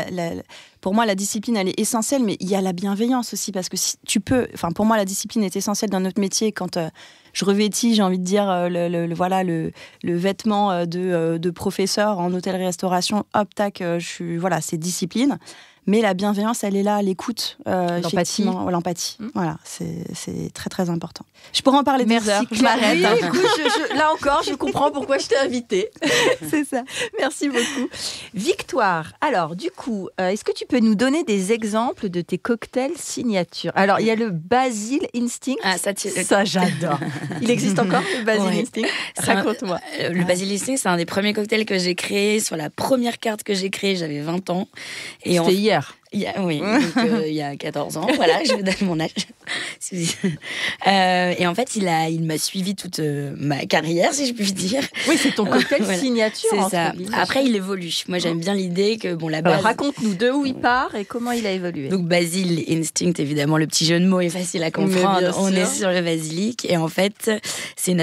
Pour moi, la discipline, elle est essentielle, mais il y a la bienveillance aussi, parce que si tu peux... Enfin, pour moi, la discipline est essentielle dans notre métier. Quand je revêtis, j'ai envie de dire, le vêtement de professeur en hôtellerie-restauration, hop, tac, c'est discipline. Mais la bienveillance, elle est là, l'écoute, l'empathie. L'empathie. Voilà, c'est très, très important. Je pourrais en parler des heures. Je m'arrête. Oui, écoute, là encore, je comprends pourquoi je t'ai invitée. C'est ça. Merci beaucoup. Victoire, alors du coup, est-ce que tu peux nous donner des exemples de tes cocktails signature? Alors, il y a le Basil Instinct. Ah, ça j'adore. Il existe encore, le Basil Instinct? Raconte-moi. Le Basil Instinct, c'est un des premiers cocktails que j'ai créé. Sur la première carte que j'ai créée, j'avais 20 ans. C'était hier. Oui, donc, il y a 14 ans, voilà, je vous donne mon âge. Et en fait, il m'a suivi toute ma carrière, si je puis dire. Oui, c'est ton cocktail voilà. signature. C'est ça. Après, il évolue. Moi, j'aime bien l'idée que, la base... Alors, raconte-nous de où il part et comment il a évolué. Donc, Basil Instinct, évidemment, le petit jeu de mots est facile à comprendre. On est sur le basilic. Et en fait, c'est une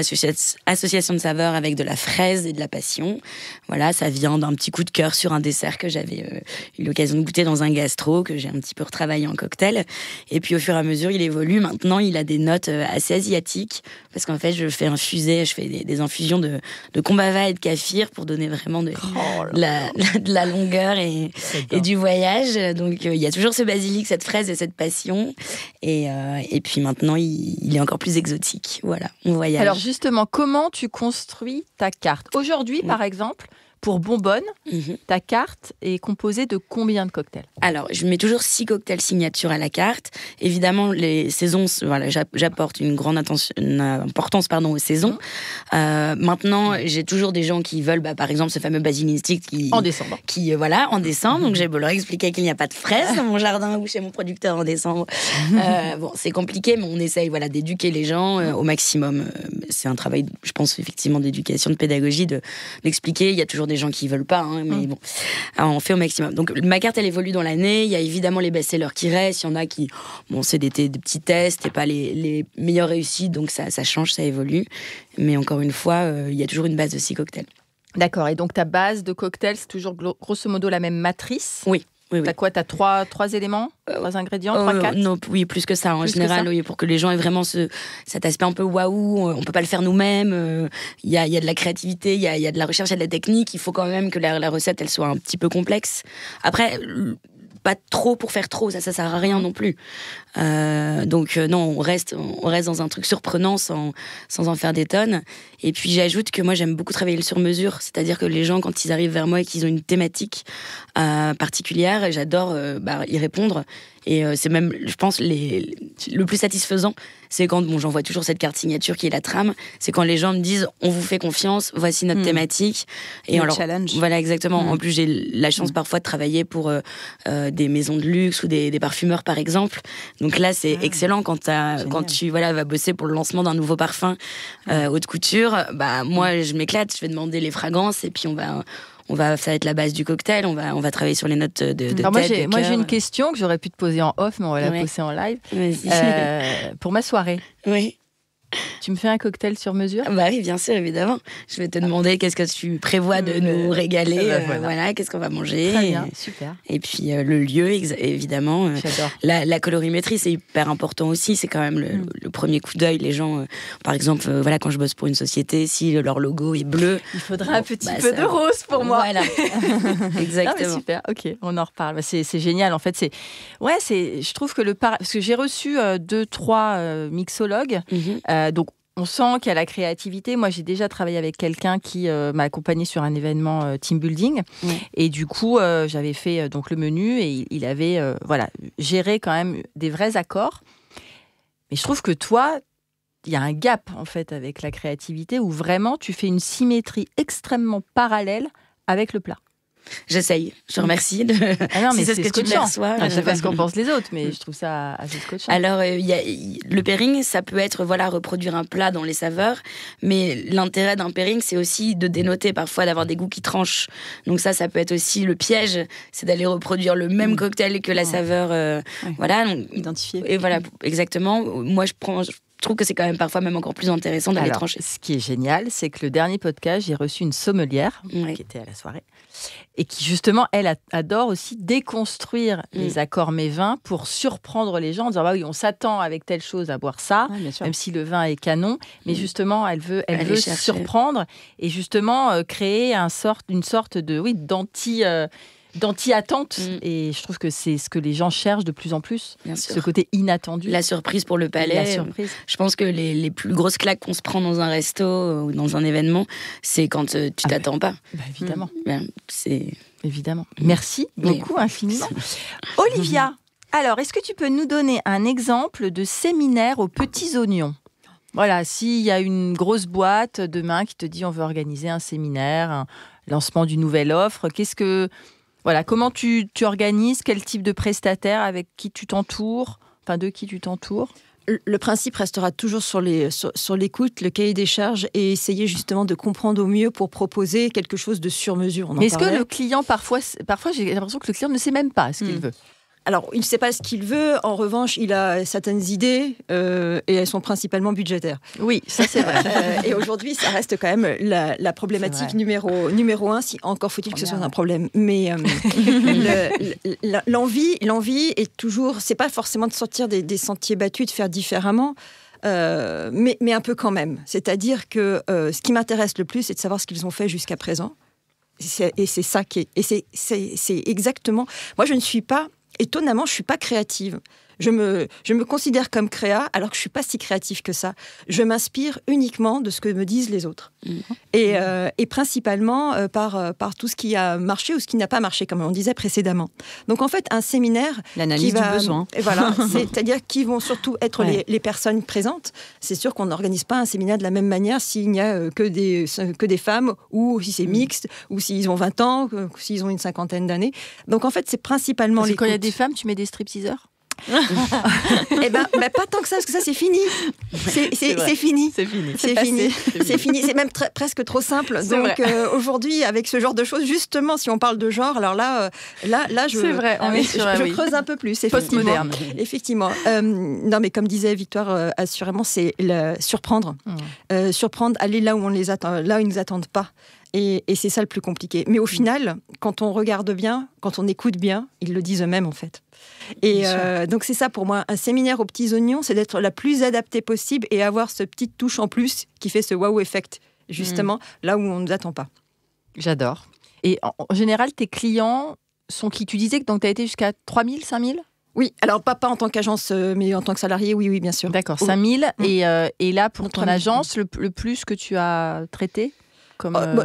association de saveurs avec de la fraise et de la passion. Voilà, ça vient d'un petit coup de cœur sur un dessert que j'avais eu l'occasion de goûter dans un gastro, que j'ai un petit peu retravaillé en cocktail. Et puis au fur et à mesure, il évolue. Maintenant, il a des notes assez asiatiques parce qu'en fait, je fais des infusions de kombava et de kaffir pour donner vraiment de la longueur et du voyage. Donc il y a toujours ce basilic, cette fraise et cette passion. Et puis maintenant, il est encore plus exotique. Voilà, on voyage. Alors justement, comment tu construis ta carte? Aujourd'hui, par exemple, pour Bonbonne, ta carte est composée de combien de cocktails? Alors, je mets toujours 6 cocktails signature à la carte. Évidemment, les saisons, voilà, j'apporte une grande importance aux saisons. Maintenant, j'ai toujours des gens qui veulent, par exemple, ce fameux Basil Instinct en décembre. En décembre. Donc, j'ai beau leur expliquer qu'il n'y a pas de fraises dans mon jardin ou chez mon producteur en décembre. C'est compliqué, mais on essaye, d'éduquer les gens au maximum. C'est un travail, je pense, effectivement, d'éducation, de pédagogie, d'expliquer. Il y a toujours des gens qui veulent pas, mais bon, on fait au maximum. Donc ma carte, elle évolue dans l'année. Il y a évidemment les best-sellers qui restent. Il y en a qui, c'est des petits tests et pas les meilleures réussites, donc ça change, ça évolue. Mais encore une fois, il y a toujours une base de 6 cocktails. D'accord. Et donc ta base de cocktails, c'est toujours grosso modo la même matrice? Oui. T'as quoi? T'as trois éléments, 3 ingrédients, 3, 4? Non, oui, plus que ça. En général, oui, pour que les gens aient vraiment cet aspect un peu waouh. On peut pas le faire nous-mêmes. Il y a de la créativité, il y a de la recherche, il y a de la technique. Il faut quand même que la recette, elle soit un petit peu complexe. Après, pas trop pour faire trop, ça sert à rien non plus. Donc non, on reste dans un truc surprenant sans en faire des tonnes. Et puis j'ajoute que moi j'aime beaucoup travailler le sur-mesure, c'est-à-dire que les gens, quand ils arrivent vers moi et qu'ils ont une thématique particulière, j'adore y répondre. Et c'est même, je pense, le plus satisfaisant, c'est quand, j'envoie toujours cette carte signature qui est la trame, c'est quand les gens me disent, on vous fait confiance, voici notre thématique. Et le challenge. Voilà, exactement. En plus, j'ai la chance parfois de travailler pour des maisons de luxe ou des parfumeurs, par exemple. Donc là, c'est excellent quand tu vas bosser pour le lancement d'un nouveau parfum haute couture. Moi, je m'éclate, je vais demander les fragrances et puis ça va être la base du cocktail, on va travailler sur les notes de tête, moi, j'ai une question que j'aurais pu te poser en off, mais on va la poser en live. Pour ma soirée. Oui. Tu me fais un cocktail sur mesure? Oui, bien sûr, évidemment. Je vais te demander qu'est-ce que tu prévois de nous régaler. Voilà, qu'est-ce qu'on va manger. Très bien, super. Et puis le lieu, évidemment. J'adore. La colorimétrie, c'est hyper important aussi. C'est quand même le premier coup d'œil. Les gens, par exemple, quand je bosse pour une société, si leur logo est bleu, il faudra un petit peu de rose pour moi. Voilà, exactement. Non, mais super. Ok, on en reparle. C'est génial. En fait, je trouve que parce que j'ai reçu 2-3 mixologues. Donc, on sent qu'il y a la créativité. Moi, j'ai déjà travaillé avec quelqu'un qui m'a accompagnée sur un événement team building. Et du coup, j'avais fait donc le menu et il avait géré quand même des vrais accords. Mais je trouve que toi, il y a un gap en fait avec la créativité où vraiment tu fais une symétrie extrêmement parallèle avec le plat. J'essaye, je te remercie. Mais c'est ce que tu perçois. Je sais pas ce qu'en pensent les autres, mais je trouve ça assez scotchant. Alors, le pairing, ça peut être reproduire un plat dans les saveurs, mais l'intérêt d'un pairing, c'est aussi de dénoter parfois, d'avoir des goûts qui tranchent. Donc ça peut être aussi le piège, c'est d'aller reproduire le même cocktail que la saveur. Voilà, donc, identifier. Et voilà, exactement. Moi, je trouve que c'est quand même parfois même encore plus intéressant d'aller trancher. Ce qui est génial, c'est que le dernier podcast, j'ai reçu une sommelière qui était à la soirée et qui justement, elle adore aussi déconstruire les accords mets vins pour surprendre les gens en disant oui, on s'attend avec telle chose à boire ça, même si le vin est canon, mais justement, elle veut surprendre et justement créer une sorte de d'anti d'anti-attente. Et je trouve que c'est ce que les gens cherchent de plus en plus. Bien sûr. Ce côté inattendu. La surprise pour le palais. La surprise. Je pense que les plus grosses claques qu'on se prend dans un resto ou dans un événement, c'est quand tu t'attends pas. Évidemment. C'est... Évidemment. Merci beaucoup, infiniment. Olivia, alors, est-ce que tu peux nous donner un exemple de séminaire aux petits oignons ? Voilà, s'il y a une grosse boîte demain qui te dit on veut organiser un séminaire, un lancement d'une nouvelle offre, comment tu organises, quel type de prestataire, avec qui tu t'entoures, de qui tu t'entoures ? Le principe restera toujours sur l'écoute, le cahier des charges et essayer justement de comprendre au mieux pour proposer quelque chose de sur mesure. Mais est-ce que le client, parfois j'ai l'impression que le client ne sait même pas ce qu'il veut ? Alors, il ne sait pas ce qu'il veut. En revanche, il a certaines idées et elles sont principalement budgétaires. Oui, ça c'est vrai. Et aujourd'hui, ça reste quand même la problématique numéro 1. Si encore faut-il que ce soit un problème. Mais l'envie est toujours. C'est pas forcément de sortir des sentiers battus, de faire différemment. Mais un peu quand même. C'est-à-dire que ce qui m'intéresse le plus, c'est de savoir ce qu'ils ont fait jusqu'à présent. Et c'est ça qui est. Et c'est exactement. Moi, je ne suis pas. Étonnamment, je ne suis pas créative. Je me considère comme créa, alors que je ne suis pas si créative que ça. Je m'inspire uniquement de ce que me disent les autres. Et principalement par tout ce qui a marché ou ce qui n'a pas marché, comme on disait précédemment. Donc en fait, un séminaire... L'analyse du besoin. Voilà, c'est-à-dire qui vont surtout être les personnes présentes. C'est sûr qu'on n'organise pas un séminaire de la même manière s'il n'y a que des femmes, ou si c'est mixte, ou s'ils ont 20 ans, ou s'ils ont une cinquantaine d'années. Donc en fait, c'est principalement l'écoute. Quand il y a des femmes, tu mets des stripteaseurs ? Eh ben, pas tant que ça, parce que ça c'est fini. C'est fini. C'est fini. C'est même presque trop simple. Donc aujourd'hui, avec ce genre de choses, justement, si on parle de genre, alors là, je creuse un peu plus. Postmoderne. Effectivement. Non, mais comme disait Victoire, assurément, c'est surprendre. Surprendre, aller là où on les attend, là où ils ne nous attendent pas. Et c'est ça le plus compliqué. Mais au final, quand on regarde bien, quand on écoute bien, ils le disent eux-mêmes en fait. Et donc c'est ça pour moi, un séminaire aux petits oignons, c'est d'être la plus adaptée possible et avoir ce petit touche en plus qui fait ce wow effect, justement, là où on ne nous attend pas. J'adore. Et en général, tes clients sont qui ? Tu disais que tu as été jusqu'à 3 000, 5 000 ? Oui, alors pas en tant qu'agence, mais en tant que salarié, oui, bien sûr. D'accord, 5 000. Et là, pour ton agence, le plus que tu as traité ?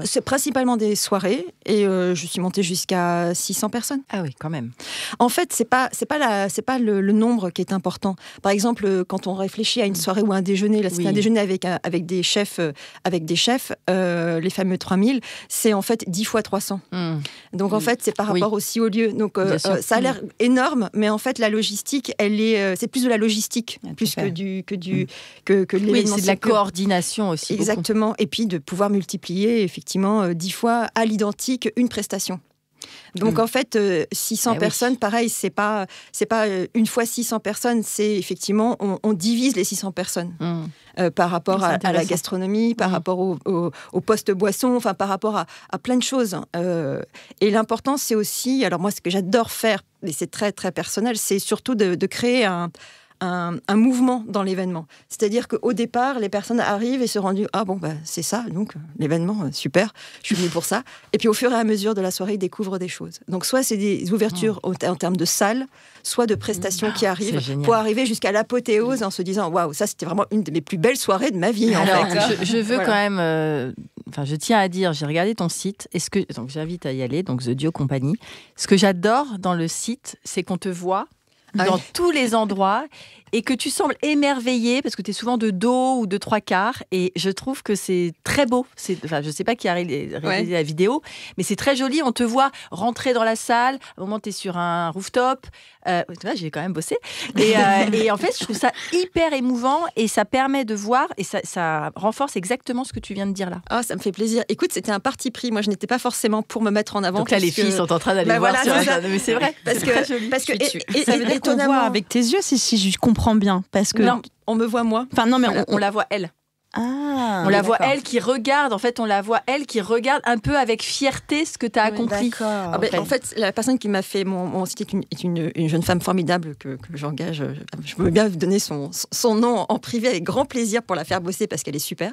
C'est principalement des soirées et je suis montée jusqu'à 600 personnes. Ah oui, quand même. En fait, c'est pas le nombre qui est important. Par exemple, quand on réfléchit à une soirée ou un déjeuner, là c'était un déjeuner avec des chefs, les fameux 3000, c'est en fait 10 fois 300. Donc en fait, c'est par rapport aussi au lieu. Donc ça a l'air énorme, mais en fait la logistique, c'est plus de la logistique plus que de l'événementiel. Oui, c'est de la coordination aussi. Exactement. Et puis de pouvoir multiplier effectivement 10 fois à l'identique une prestation. Donc en fait, 600 personnes, pareil, c'est pas une fois 600 personnes, c'est effectivement, on divise les 600 personnes par rapport à la gastronomie, par rapport au poste boisson, enfin par rapport à plein de choses. Et l'important, c'est aussi, alors moi, ce que j'adore faire, et c'est très très personnel, c'est surtout de créer un mouvement dans l'événement. C'est-à-dire qu'au départ, les personnes arrivent et se rendent c'est ça, donc l'événement, super, je suis venue pour ça. Et puis au fur et à mesure de la soirée, ils découvrent des choses. Donc soit c'est des ouvertures en termes de salles, soit de prestations qui arrivent pour arriver jusqu'à l'apothéose en se disant waouh, ça c'était vraiment une de mes plus belles soirées de ma vie. Je veux quand même, je tiens à dire, j'ai regardé ton site, donc j'invite à y aller, donc The Dio Company. Ce que j'adore dans le site, c'est qu'on te voit dans tous les endroits et que tu sembles émerveillé parce que tu es souvent de dos ou de trois quarts et je trouve que c'est très beau. Je sais pas qui a réalisé la vidéo, mais c'est très joli. On te voit rentrer dans la salle. À un moment, tu es sur un rooftop. J'ai quand même bossé. Et en fait, je trouve ça hyper émouvant et ça permet de voir et ça renforce exactement ce que tu viens de dire là. Oh, ça me fait plaisir. Écoute, c'était un parti pris. Moi, je n'étais pas forcément pour me mettre en avant. Donc là, les filles sont en train d'aller voir sur Internet. Mais c'est vrai. Parce que ça veut dire qu'on voit avec tes yeux si je comprends bien. Parce que non, on me voit moi. Enfin non, mais on la voit elle. On la voit, elle, qui regarde. En fait, on la voit, elle, qui regarde un peu avec fierté ce que tu as accompli. En fait, la personne qui m'a fait mon site est une jeune femme formidable que j'engage. Je peux bien vous donner son nom en privé avec grand plaisir pour la faire bosser parce qu'elle est super.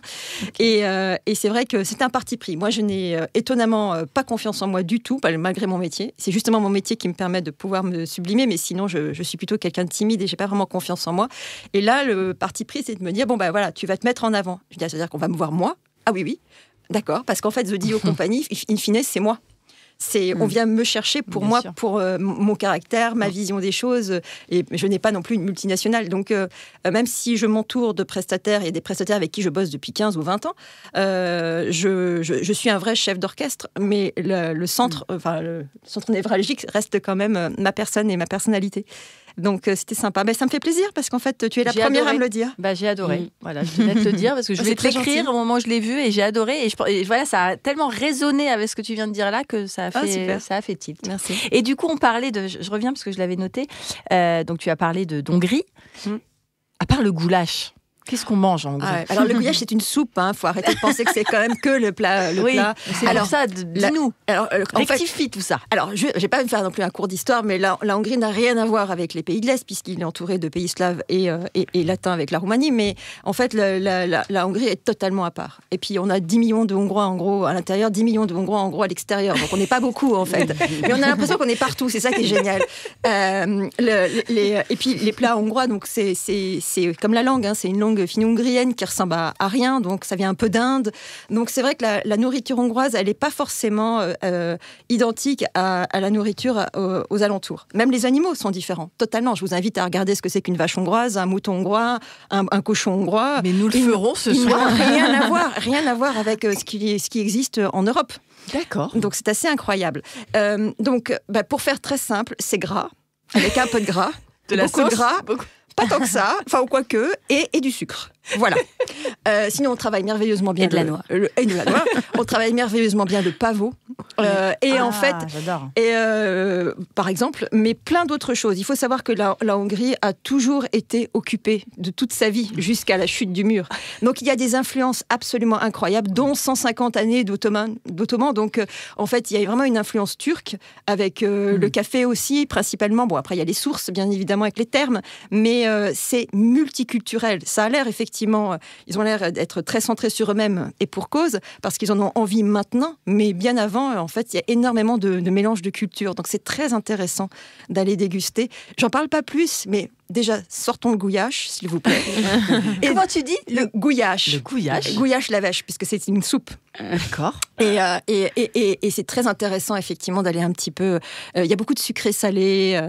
Okay. Et c'est vrai que c'est un parti pris. Moi, je n'ai étonnamment pas confiance en moi du tout, malgré mon métier. C'est justement mon métier qui me permet de pouvoir me sublimer, mais sinon, je suis plutôt quelqu'un de timide et j'ai pas vraiment confiance en moi. Et là, le parti pris, c'est de me dire, bon, voilà, tu vas te mettre en avant. Je dis, c'est-à-dire qu'on va me voir moi. Ah oui, d'accord, parce qu'en fait, The Dio Company, in fine, c'est moi. On vient me chercher pour bien moi, sûr. Pour mon caractère, ma vision des choses. Et je n'ai pas non plus une multinationale. Donc, même si je m'entoure de prestataires, il y a des prestataires avec qui je bosse depuis 15 ou 20 ans, je suis un vrai chef d'orchestre. Mais le centre névralgique reste quand même ma personne et ma personnalité. Donc, c'était sympa. Mais ça me fait plaisir parce qu'en fait, tu es la première à me le dire. J'ai adoré. Voilà, je tenais à te le dire parce que je voulais te l'écrire au moment où je l'ai vu et j'ai adoré. Et voilà, ça a tellement résonné avec ce que tu viens de dire là que ça a fait tilt. Merci. Et du coup, on parlait de... Je reviens parce que je l'avais noté. Donc, tu as parlé d'Hongrie. À part le goulash, qu'est-ce qu'on mange en Hongrie ? Alors, le goulash, c'est une soupe. Faut arrêter de penser que c'est quand même que le plat. C'est alors ça, dis-nous. Rectifie tout ça. Alors, je ne vais pas me faire non plus un cours d'histoire, mais la Hongrie n'a rien à voir avec les pays de l'Est, puisqu'il est entouré de pays slaves et latins avec la Roumanie. Mais en fait, la Hongrie est totalement à part. Et puis, on a 10 millions de Hongrois, en gros, à l'intérieur, 10 millions de Hongrois, en gros, à l'extérieur. Donc, on n'est pas beaucoup, en fait. Mais on a l'impression qu'on est partout. C'est ça qui est génial. Et puis, les plats hongrois, donc, c'est comme la langue. C'est une langue finno-hongrienne qui ressemble à rien, donc ça vient un peu d'Inde. Donc c'est vrai que la nourriture hongroise, elle n'est pas forcément identique à la nourriture aux alentours. Même les animaux sont différents, totalement. Je vous invite à regarder ce que c'est qu'une vache hongroise, un mouton hongrois, un cochon hongrois. Mais nous le ferons ce soir. Rien à voir avec ce qui existe en Europe. D'accord. Donc c'est assez incroyable. Donc pour faire très simple, c'est gras, avec un peu de gras, beaucoup de gras. Pas tant que ça, ou quoique, et du sucre. Voilà. Sinon, on travaille merveilleusement bien. Et de la noix. Et de la noix. On travaille merveilleusement bien le pavot. En fait, j'adore. Par exemple, mais plein d'autres choses. Il faut savoir que la Hongrie a toujours été occupée de toute sa vie jusqu'à la chute du mur. Donc, il y a des influences absolument incroyables, dont 150 années d'Ottomans. Donc, en fait, il y a vraiment une influence turque avec le café aussi, principalement. Bon, après, il y a les sources, bien évidemment, avec les termes, mais c'est multiculturel. Ça a l'air effectivement, ils ont l'air d'être très centrés sur eux-mêmes et pour cause, parce qu'ils en ont envie maintenant, mais bien avant, en fait, il y a énormément de mélange de cultures. Donc, c'est très intéressant d'aller déguster. J'en parle pas plus, mais déjà, sortons le gouillache, s'il vous plaît. Et comment tu dis ? Le gouillache. Le gouillache. Gouillache la vache, puisque c'est une soupe. D'accord. Et c'est très intéressant, effectivement, d'aller un petit peu... Il y a beaucoup de sucré-salé.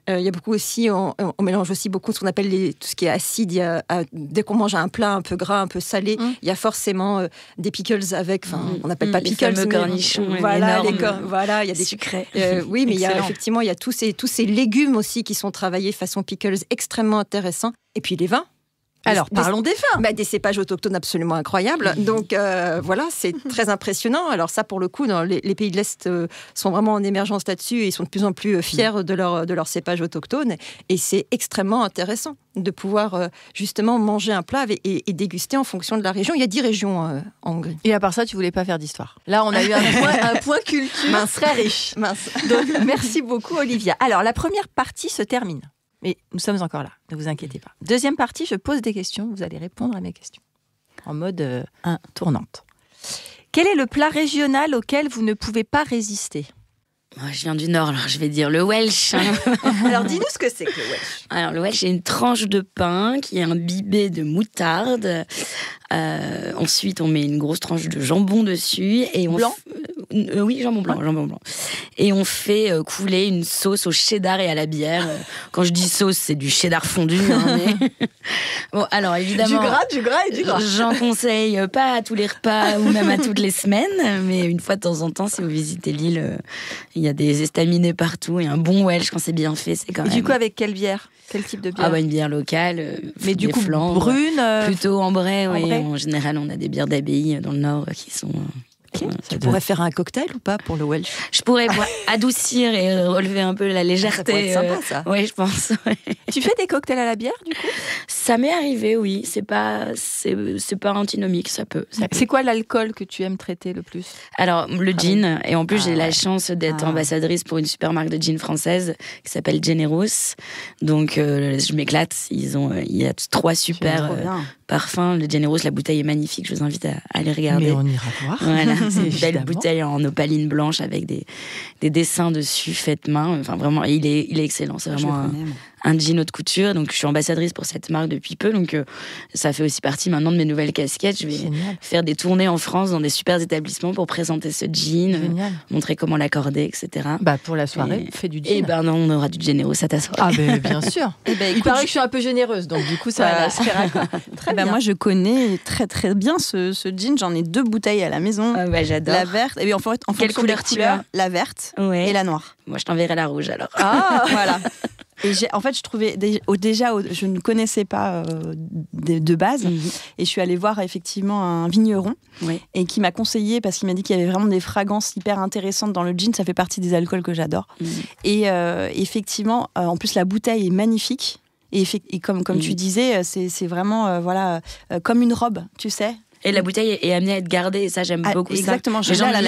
Il y a beaucoup aussi... On mélange aussi beaucoup ce qu'on appelle tout ce qui est acide. Dès qu'on mange un plat un peu gras, un peu salé, il y a forcément des pickles avec... On n'appelle pas pickles, mais... cornichons voilà, énormes. Il y a des sucrés. Oui, mais il y a tous ces légumes aussi qui sont travaillés façon pickles, extrêmement intéressants. Et puis les vins. Alors, parlons des vins. Des cépages autochtones absolument incroyables. Donc, voilà, c'est très impressionnant. Alors ça, pour le coup, dans les pays de l'Est sont vraiment en émergence là-dessus et ils sont de plus en plus fiers de leurs cépages autochtones. Et c'est extrêmement intéressant de pouvoir justement manger un plat et déguster en fonction de la région. Il y a 10 régions en Hongrie. Et à part ça, tu voulais pas faire d'histoire. Là, on a eu un point culture très riche. Mince. Donc, merci beaucoup, Olivia. Alors, la première partie se termine. Mais nous sommes encore là, ne vous inquiétez pas. Deuxième partie, je pose des questions, vous allez répondre à mes questions. En mode tournante. Quel est le plat régional auquel vous ne pouvez pas résister ? Moi, je viens du Nord, alors je vais dire le Welsh. Alors, dis-nous ce que c'est que le Welsh. Alors, le Welsh, c'est une tranche de pain qui est imbibée de moutarde. Ensuite, on met une grosse tranche de jambon dessus. Et blanc oui, jambon blanc. Et on fait couler une sauce au cheddar et à la bière. Quand je dis sauce, c'est du cheddar fondu. Mais... Bon, alors évidemment... Du gras et du gras. J'en conseille pas à tous les repas ou même à toutes les semaines. Mais une fois de temps en temps, si vous visitez l'île, il y a des estaminets partout. Et un bon Welsh, quand c'est bien fait, c'est quand même... Et du coup, avec quelle bière ? Quel type de bière ? Une bière locale. Mais du coup, flandres, brune plutôt ambrée, oui. En général, on a des bières d'abbaye dans le Nord qui sont... Tu pourrais faire un cocktail ou pas pour le Welsh? Je pourrais adoucir et relever un peu la légèreté. Ça pourrait être sympa, ça. Oui, je pense. Ouais. Tu fais des cocktails à la bière, du coup? Ça m'est arrivé, oui. C'est pas antinomique, ça peut. C'est quoi l'alcool que tu aimes traiter le plus? Alors, le gin. Et en plus, j'ai la ouais. chance d'être ambassadrice pour une super marque de gin française qui s'appelle Generous. Donc, je m'éclate. Il y a 3 super parfums. Le Generous, la bouteille est magnifique. Je vous invite à aller regarder. Mais on ira voir. Voilà, c'est une belle Évidemment. bouteille en opaline blanche avec des dessins dessus faits main. Enfin, vraiment, il est excellent. C'est vraiment un gin haute couture. Donc, je suis ambassadrice pour cette marque depuis peu. Donc, ça fait aussi partie maintenant de mes nouvelles casquettes. Je vais faire des tournées en France dans des super établissements pour présenter ce gin, montrer comment l'accorder, etc. Pour la soirée, fais du gin. Et non, on aura du Generous à ta soirée. Ah, bien sûr. Il paraît que je suis un peu généreuse, donc du coup, ça se fera. Très bien. Moi, je connais très très bien ce gin. J'en ai 2 bouteilles à la maison. J'adore. La verte. Et en fait, en quelle fonction couleur des tu couleurs, as? la verte Ouais. et la noire. Moi, je t'enverrai la rouge alors. Ah, Voilà. Et en fait, je trouvais je ne connaissais pas de base, et je suis allée voir effectivement un vigneron et qui m'a conseillé parce qu'il m'a dit qu'il y avait vraiment des fragrances hyper intéressantes dans le gin. Ça fait partie des alcools que j'adore. Et effectivement, en plus la bouteille est magnifique et comme tu disais, c'est vraiment comme une robe, tu sais. Et la bouteille est amenée à être gardée, et ça, j'aime beaucoup exactement, ça. Exactement,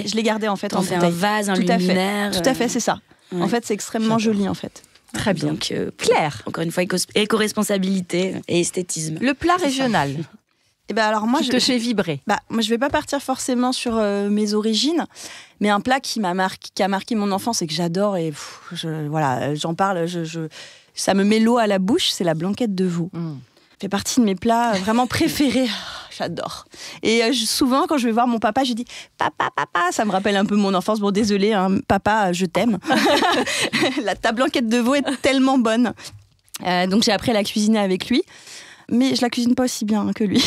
je l'ai gardée en fait. On fait un vase, un luminaire. Tout à fait, c'est ça. En fait, c'est extrêmement joli en fait. très bien. Donc, Claire. Encore une fois, éco-responsabilité et esthétisme. Le plat régional. Et alors moi, Qui te fait vibrer. Moi, je vais pas partir forcément sur mes origines, mais un plat qui a marqué mon enfance et que j'adore et j'en parle, ça me met l'eau à la bouche, c'est la blanquette de veau. Ça fait partie de mes plats vraiment préférés. J'adore. Et souvent, quand je vais voir mon papa, je dis « Papa, ça me rappelle un peu mon enfance. Bon, désolé, hein, papa, je t'aime. » Ta blanquette de veau est tellement bonne. Donc, j'ai appris à la cuisiner avec lui. Mais je la cuisine pas aussi bien que lui.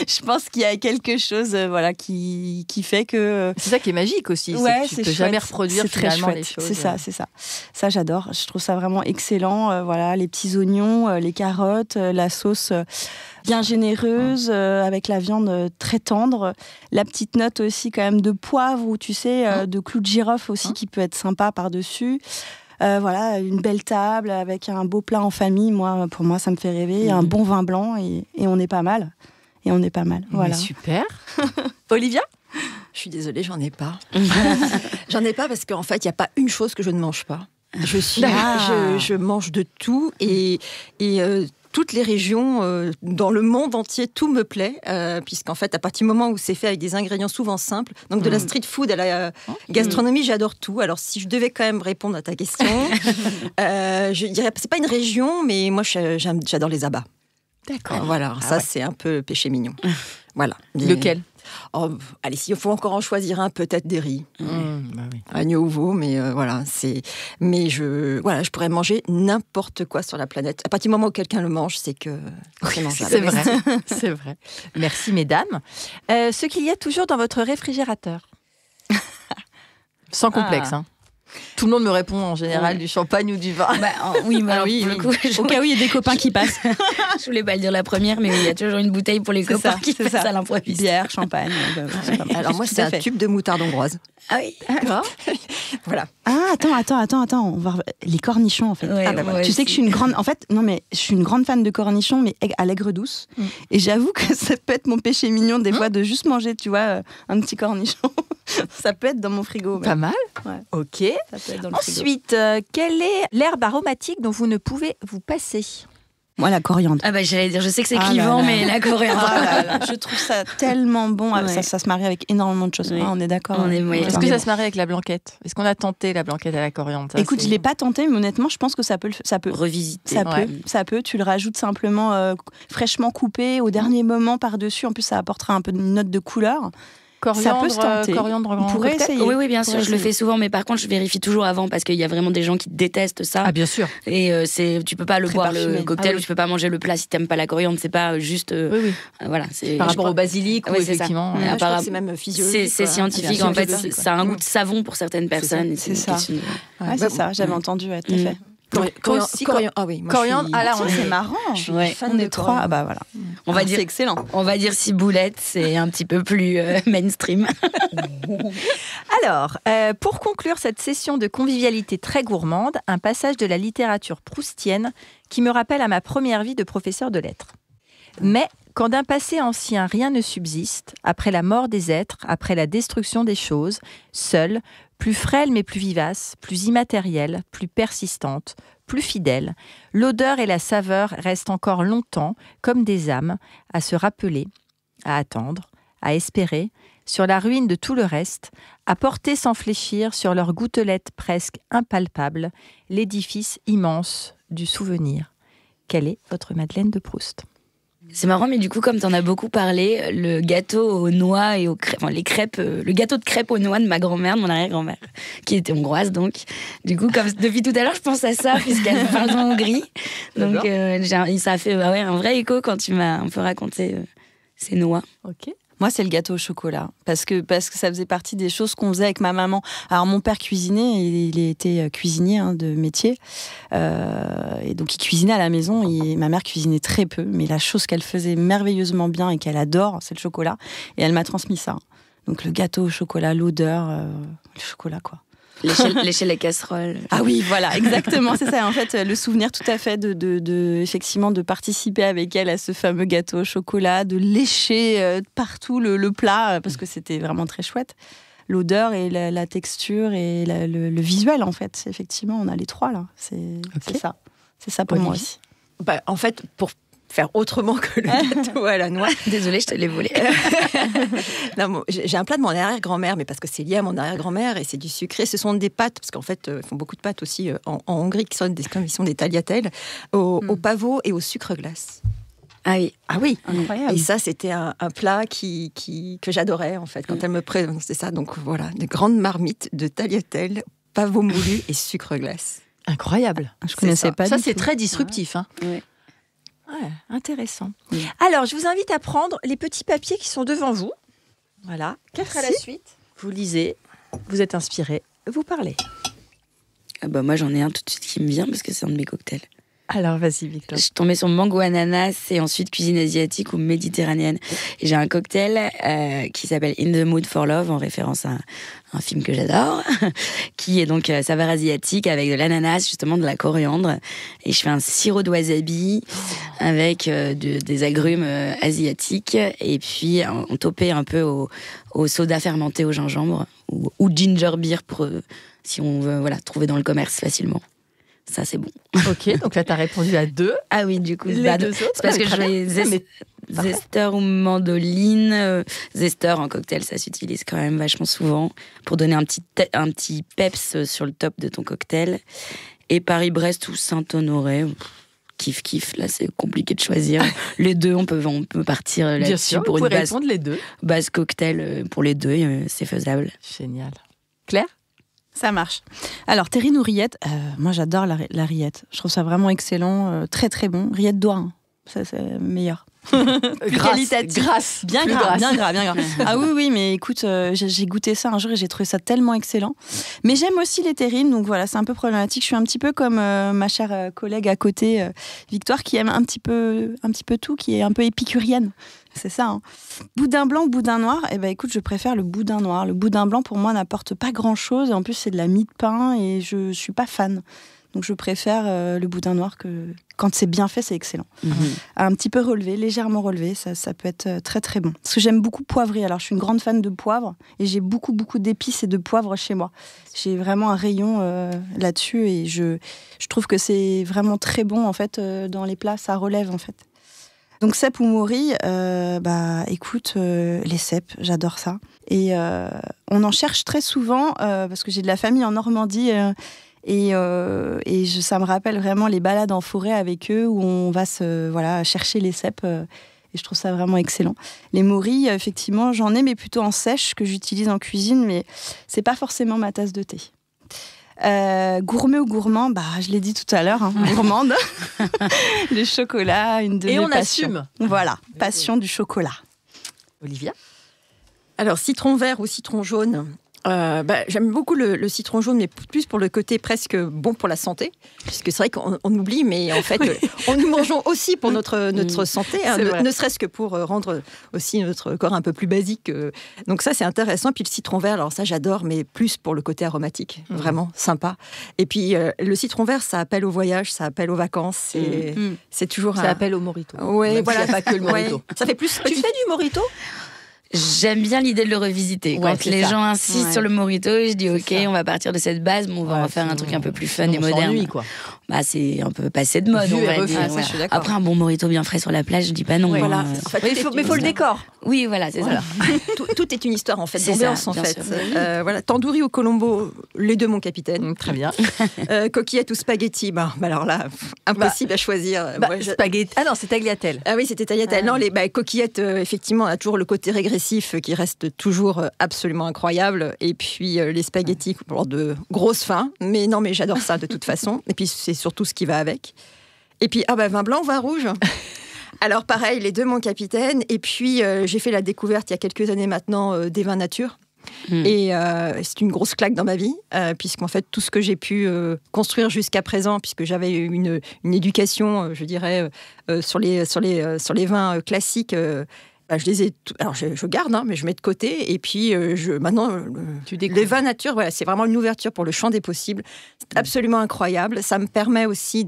Je pense qu'il y a quelque chose qui fait que... C'est ça qui est magique aussi. Ouais, c'est que tu peux jamais reproduire finalement les choses. C'est ça. Ça, j'adore. Je trouve ça vraiment excellent. Les petits oignons, les carottes, la sauce bien généreuse, avec la viande très tendre. La petite note aussi quand même de poivre ou tu sais, de clou de girofle aussi qui peut être sympa par-dessus. Une belle table avec un beau plat en famille. Pour moi, ça me fait rêver. Un bon vin blanc et on est pas mal. Voilà. Mais super. Olivia? Je suis désolée, j'en ai pas. J'en ai pas parce qu'en fait, il n'y a pas une chose que je ne mange pas. Je mange de tout et toutes les régions dans le monde entier, tout me plaît, puisqu'en fait, à partir du moment où c'est fait avec des ingrédients souvent simples, donc de la street food à la gastronomie, j'adore tout. Alors, si je devais quand même répondre à ta question, je dirais, c'est pas une région, mais moi, j'adore les abats. D'accord. Voilà, c'est un peu péché mignon. Voilà. Lequel? Allez, s'il faut encore en choisir un, peut-être des riz. Oui. Agneau ou veau, mais Mais je pourrais manger n'importe quoi sur la planète. À partir du moment où quelqu'un le mange, c'est que c'est mangeable. C'est vrai. C'est vrai. Merci, mesdames. Ce qu'il y a toujours dans votre réfrigérateur. Sans complexe, hein. Tout le monde me répond en général du champagne ou du vin. Oui. Pour le coup, Au cas où il y a des copains qui passent. Je voulais pas le dire la première, mais il y a toujours une bouteille pour les copains qui passent à l'improviste. Bière, champagne. Alors moi, c'est un tube de moutarde hongroise. Ah oui. Voilà. Ah, attends. Les cornichons, en fait. Ouais, tu sais que je suis une grande... En fait, je suis une grande fan de cornichons, mais à l'aigre douce. Et j'avoue que ça peut être mon péché mignon, des fois, de juste manger, tu vois, un petit cornichon. Ça peut être dans mon frigo. Pas mal. Ouais. Ok. Ça peut être dans le frigo. Ensuite, quelle est l'herbe aromatique dont vous ne pouvez vous passer? Moi, la coriandre. J'allais dire, je sais que c'est clivant, mais la coriandre. Je trouve ça tellement bon. Ouais. Ça se marie avec énormément de choses. Oui. On est d'accord. Est-ce que ça se marie avec la blanquette? Est-ce qu'on a tenté la blanquette à la coriandre? Écoute, je ne l'ai pas tenté, mais honnêtement, je pense que ça peut. Revisiter. Ça peut. Tu le rajoutes simplement fraîchement coupé au dernier moment par-dessus. En plus, ça apportera un peu une note de couleur. Coriandre, ça peut se tenter. Coriandre en On pourrait cocktail? essayer. Oui, bien sûr, je le fais souvent, mais par contre, je vérifie toujours avant parce qu'il y a vraiment des gens qui détestent ça. Ah, bien sûr. Et tu peux pas le Très boire parfumé. le cocktail ou tu peux pas manger le plat si t'aimes pas la coriandre. C'est pas juste. Oui. Voilà. C'est Par rapport au basilic, Ouais, c'est ça. effectivement. Ouais. Je crois que c'est même physiologique. C'est scientifique, Bien en fait. sûr. Ça a un goût de savon pour certaines personnes. C'est ça. C'est une question de- C'est ça, j'avais entendu, tout à fait. Ah oui, moi coriandre. Ah là, c'est marrant. suis On est trois. Ah bah voilà. On va dire, c'est excellent. On va dire ciboulette, c'est un petit peu plus mainstream. Alors, pour conclure cette session de convivialité très gourmande, un passage de la littérature proustienne qui me rappelle à ma première vie de professeur de lettres. Mais quand d'un passé ancien rien ne subsiste, après la mort des êtres, après la destruction des choses, seule, plus frêle mais plus vivace, plus immatérielle, plus persistante, plus fidèle, l'odeur et la saveur restent encore longtemps comme des âmes à se rappeler, à attendre, à espérer, sur la ruine de tout le reste, à porter sans fléchir sur leurs gouttelettes presque impalpables l'édifice immense du souvenir. Quelle est votre Madeleine de Proust ? C'est marrant, mais du coup, comme tu en as beaucoup parlé, le gâteau aux noix et aux crêpes, enfin, les crêpes, le gâteau de crêpes aux noix de ma grand-mère, de mon arrière-grand-mère, qui était hongroise, donc. Du coup, comme depuis tout à l'heure, je pense à ça, puisqu'elle parle en Hongrie. Donc, ça a fait un vrai écho quand tu m'as un peu raconté ces noix. Ok. Moi, c'est le gâteau au chocolat, parce que ça faisait partie des choses qu'on faisait avec ma maman. Alors, mon père cuisinait, il était cuisinier de métier, et donc il cuisinait à la maison, et ma mère cuisinait très peu, mais la chose qu'elle faisait merveilleusement bien et qu'elle adore, c'est le chocolat, et elle m'a transmis ça. Donc le gâteau au chocolat, l'odeur, le chocolat, quoi. Lécher les casseroles. Ah oui, voilà, exactement, c'est ça. En fait, le souvenir tout à fait effectivement, de participer avec elle à ce fameux gâteau au chocolat, de lécher partout le plat, parce que c'était vraiment très chouette. L'odeur et la texture et le visuel, en fait. Effectivement, on a les trois, là. C'est ça. C'est ça pour moi aussi. Bah, en fait, pour faire autrement que le gâteau à la noix. Désolée, je te l'ai volé. Non, j'ai un plat de mon arrière-grand-mère, mais parce que c'est lié à mon arrière-grand-mère et c'est du sucré. Ce sont des pâtes, parce qu'en fait, ils font beaucoup de pâtes aussi en Hongrie, qui sont des tagliatelles, au pavot et au sucre glace. Ah oui. Ah oui, incroyable. Et ça, c'était un plat que j'adorais, en fait, quand elle me présentait ça. Donc voilà, des grandes marmites de tagliatelles, pavot moulu et sucre glace. Incroyable. Je connaissais pas. Ça, c'est très disruptif. Hein. Ouais. Ouais, intéressant. Alors, je vous invite à prendre les petits papiers qui sont devant vous. Voilà, 4 à la suite. Vous lisez, vous êtes inspiré, vous parlez. Ah bah moi, j'en ai un tout de suite qui me vient parce que c'est un de mes cocktails. Alors, vas-y, Victor. Je suis tombée sur mango ananas et ensuite cuisine asiatique ou méditerranéenne. Et j'ai un cocktail qui s'appelle In the Mood for Love, en référence à un film que j'adore, qui est donc saveur asiatique avec de l'ananas, justement de la coriandre. Et je fais un sirop de wasabi avec des agrumes asiatiques. Et puis, on topé un peu au soda fermenté au gingembre ou ginger beer pour, si on veut trouver dans le commerce facilement. Ça, c'est bon. Ok, donc là, tu as répondu à 2. Ah oui, du coup, les 2 autres. c'est parce que je fais zester ou mandoline. Zester en cocktail, ça s'utilise quand même vachement souvent pour donner un petit peps sur le top de ton cocktail. Et Paris-Brest ou Saint-Honoré, kiff. Là, c'est compliqué de choisir. Les deux, on peut partir là-dessus. Bien sûr, pour vous une pouvez répondre les 2. Base cocktail pour les deux, c'est faisable. Génial. Claire ? Ça marche. Alors, terrine ou rillette, moi j'adore la rillette. Je trouve ça vraiment excellent, très très bon. Rillette d'oie, hein. Ça c'est meilleur. Grasse. Bien gras. Ah oui, mais écoute, j'ai goûté ça un jour et j'ai trouvé ça tellement excellent. Mais j'aime aussi les terrines, donc voilà, c'est un peu problématique. Je suis un petit peu comme ma chère collègue à côté, Victoire, qui aime un petit peu tout, qui est un peu épicurienne. C'est ça. Hein. Boudin blanc ou boudin noir, écoute, je préfère le boudin noir. Le boudin blanc, pour moi, n'apporte pas grand-chose. Et en plus, c'est de la mie de pain et je suis pas fan. Donc, je préfère le boudin noir que quand c'est bien fait, c'est excellent. Un petit peu relevé, légèrement relevé, ça peut être très, très bon. Parce que j'aime beaucoup poivrer. Alors, je suis une grande fan de poivre et j'ai beaucoup, beaucoup d'épices et de poivre chez moi. J'ai vraiment un rayon là-dessus et je trouve que c'est vraiment très bon, en fait, dans les plats. Ça relève, en fait. Donc cèpes ou morilles, écoute, les cèpes, j'adore ça. Et on en cherche très souvent, parce que j'ai de la famille en Normandie, ça me rappelle vraiment les balades en forêt avec eux, où on va chercher les cèpes, et je trouve ça vraiment excellent. Les morilles, effectivement, j'en ai, mais plutôt en sèche, que j'utilise en cuisine, mais c'est pas forcément ma tasse de thé. Gourmet ou gourmand, je l'ai dit tout à l'heure, hein, gourmande. Le chocolat, une de mes passions. Assume. Voilà, passion du chocolat. Olivia ? Alors, citron vert ou citron jaune, J'aime beaucoup le citron jaune, mais plus pour le côté presque bon pour la santé, puisque c'est vrai qu'on oublie, mais en fait, nous mangeons aussi pour notre santé, hein, ne serait-ce que pour rendre aussi notre corps un peu plus basique. Donc ça, c'est intéressant. Puis le citron vert, alors ça, j'adore, mais plus pour le côté aromatique, vraiment sympa. Et puis le citron vert, ça appelle au voyage, ça appelle aux vacances. C'est toujours ça appelle au mojito. Ouais, voilà, il n'y a pas que le mojito. Ça fait plus. Tu fais du mojito? J'aime bien l'idée de le revisiter. Quand les gens insistent sur le mojito, je dis ok, on va partir de cette base, mais on va en faire un truc un peu plus fun et moderne. Quoi. C'est un peu passé de mode, on va dire. Après un bon mojito bien frais sur la plage, je dis pas non. Voilà. En fait, mais il faut le décor. Oui, voilà, c'est ça. Tout est une histoire en fait, c'est d'ambiance ça, en fait. Sûr. Tandoori au Colombo, les deux mon capitaine. Très bien. Coquillette ou spaghetti, alors là, impossible à choisir. Spaghetti. Ah non, c'est tagliatelle. Ah oui, c'était tagliatelle. Non, les coquillettes, effectivement, a toujours le côté régressif qui reste toujours absolument incroyable. Et puis les spaghettis, de grosse faim. Mais non, mais j'adore ça de toute façon. Et puis c'est surtout ce qui va avec. Et puis, vin blanc, vin rouge. Alors pareil, les deux mon capitaine. Et puis j'ai fait la découverte il y a quelques années maintenant des vins nature. Et c'est une grosse claque dans ma vie, puisqu'en fait tout ce que j'ai pu construire jusqu'à présent, puisque j'avais une éducation, je dirais, sur les vins classiques. Je les ai alors je garde, mais je mets de côté. Et puis maintenant, les vins nature, c'est vraiment une ouverture pour le champ des possibles. C'est absolument incroyable. Ça me permet aussi